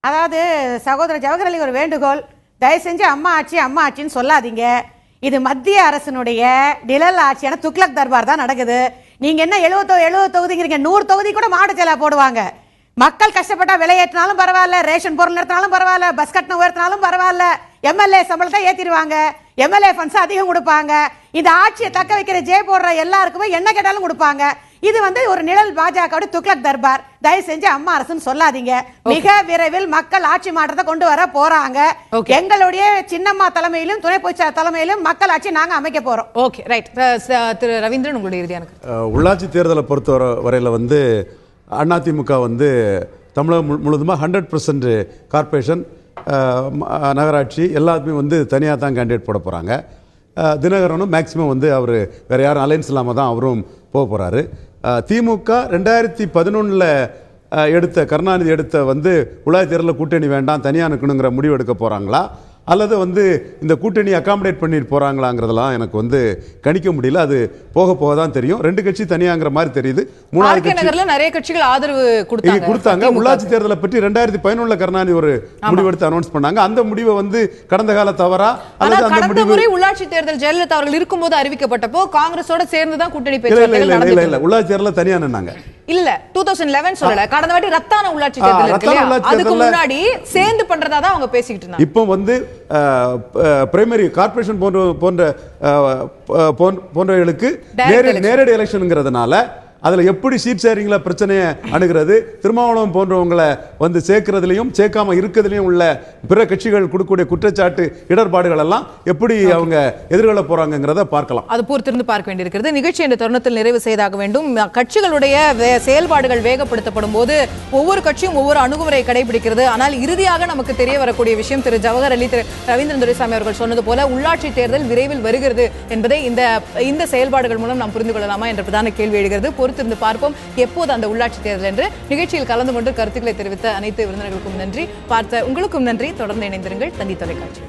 அதாவது சகோதரர் ஜவஹர் அலி ஒரு வேண்டுகோள், தயவு செஞ்சு அம்மா ஆட்சி அம்மா ஆட்சின்னு சொல்லாதீங்க. இது மத்திய அரசினுடைய நிழல் ஆட்சியான துக்ளக் தர்பார் தான் நடக்குது. நீங்க என்ன 70 தொகுதிங்கிறீங்க, 100 தொகுதி கூட மாவட்ட செயலா போடுவாங்க. மக்கள் கஷ்டப்பட்டா விலையேற்றினாலும் பரவாயில்ல, ரேஷன் பொருள் எடுத்தினாலும் பரவாயில்ல, பஸ் கட்டணம் உயர்த்தினாலும் பரவாயில்ல, எம்எல்ஏ சம்பளத்தை ஏத்திடுவாங்க, எம்எல்ஏ ஃபண்ட்ஸ் அதிகம் கொடுப்பாங்க. இந்த ஆட்சியை தக்க வைக்கிற ஜே போடுற எல்லாருக்குமே என்ன கேட்டாலும் கொடுப்பாங்க. இது வந்து ஒரு நிழல் பாஜக துக்ளக் தர்பார். தயவு செஞ்சு அம்மா அரசுன்னு சொல்லாதீங்க. மிக விரைவில் மக்கள் ஆட்சி மாற்றத்தை கொண்டு வர போறாங்க. எங்களுடைய சின்னம்மா தலைமையிலும் துணை பொதுச்செயலாளர் தலைமையிலும் மக்கள் ஆட்சி நாங்க அமைக்க போறோம். Okay right. திரு ரவீந்திரன், உங்களுடைய இறுதியான உள்ளாட்சி தேர்தலை பொறுத்த வரையில் வந்து அதிமுக வந்து தமிழகம் முழுவதுமாக 100% கார்பரேஷன், நகராட்சி எல்லாத்துமே வந்து தனியாக தான் கேண்டிடேட் போட போகிறாங்க. தினகரனும் மேக்சிமம் வந்து அவர் வேறு யாரும் அலைன்ஸ் இல்லாமல் தான் அவரும் போக போகிறாரு. திமுக 2011 எடுத்த கருணாநிதி எடுத்த வந்து உள்ளாட்சி தேர்தலில் கூட்டணி வேண்டாம் தனியாக நிற்கணுங்கிற முடிவு எடுக்க போகிறாங்களா, அல்லது வந்து இந்த கூட்டணி அகாமடேட் பண்ணிட்டு போறாங்களாங்கிறதெல்லாம் எனக்கு வந்து கணிக்க முடியல. அது போக போக தான் தெரியும். 2 கட்சி தனியாங்கிற மாதிரி தெரியுது. 3வது கட்சி நிறைய கட்சிகள் ஆதரவு கொடுத்தாங்க. உள்ளாட்சி தேர்தலை பற்றி 2011 கருணாநிதி ஒரு முடிவெடுத்து அனௌன்ஸ் பண்ணாங்க. அந்த முடிவை வந்து கடந்த கால தவறா அல்லது அந்த முடிவு உள்ளாட்சி தேர்தல் ஜெயலலிதா அவர்கள் இருக்கும்போது அறிவிக்கப்பட்டப்போ காங்கிரஸோட சேர்ந்து தான் கூட்டணி பேச்சுவார்த்தைகள் நடந்தது. இல்ல உள்ளாட்சி தேர்தல தனியா நின்னாங்க. இல்ல 2011 சொல்லல, கடந்த வாட்டி ரத்தான உள்ளாட்சி தேர்தல் இருக்கு இல்லையா, அதுக்கு முன்னாடி சேர்ந்து பண்றதா தான் அவங்க பேசிக்கிட்டு இருந்தாங்க. இப்போ வந்து பிரைமரி கார்பரேஷன் போன்றவர்களுக்கு நேரடி எலெக்ஷன்ங்கிறதுனால அதில் எப்படி சீட் ஷேரிங்ல பிரச்சனையை அணுகிறது, திருமாவளவன் போன்றவங்களை வந்து சேர்க்கறதுலையும் சேர்க்காம இருக்கிறதுலையும் உள்ள பிற கட்சிகள் கொடுக்கக்கூடிய குற்றச்சாட்டு இடர்பாடுகள் எல்லாம் எப்படி அவங்க எதிர்கொள்ள போறாங்கிறத பார்க்கலாம். அது பொறுத்திருந்து பார்க்க வேண்டியிருக்கிறது. நிகழ்ச்சி இந்த தருணத்தில் நிறைவு செய்தாக வேண்டும். கட்சிகளுடைய செயல்பாடுகள் வேகப்படுத்தப்படும் போது ஒவ்வொரு கட்சியும் ஒவ்வொரு அணுகுமுறை கடைபிடிக்கிறது. ஆனால் இறுதியாக நமக்கு தெரிய வரக்கூடிய விஷயம், திரு ஜவஹர் அலி, திரு ரவீந்திரன் துரைசாமி அவர்கள் சொன்னது போல உள்ளாட்சி தேர்தல் விரைவில் வருகிறது என்பதை இந்த செயல்பாடுகள் மூலம் நாம் புரிந்து கொள்ளலாமா என்ற பிரதான கேள்வி எழுகிறது. பொறுத்திருந்து பார்ப்போம் எப்போது அந்த உள்ளாட்சி தேர்தல் என்று. நிகழ்ச்சியில் கலந்து கொண்டு கருத்துக்களை தெரிவித்த அனைத்து விருந்தினர்களுக்கும் நன்றி, பார்த்த உங்களுக்கும் நன்றி. தொடர்ந்து இணைந்திருங்கள் தந்தி தொலைக்காட்சி.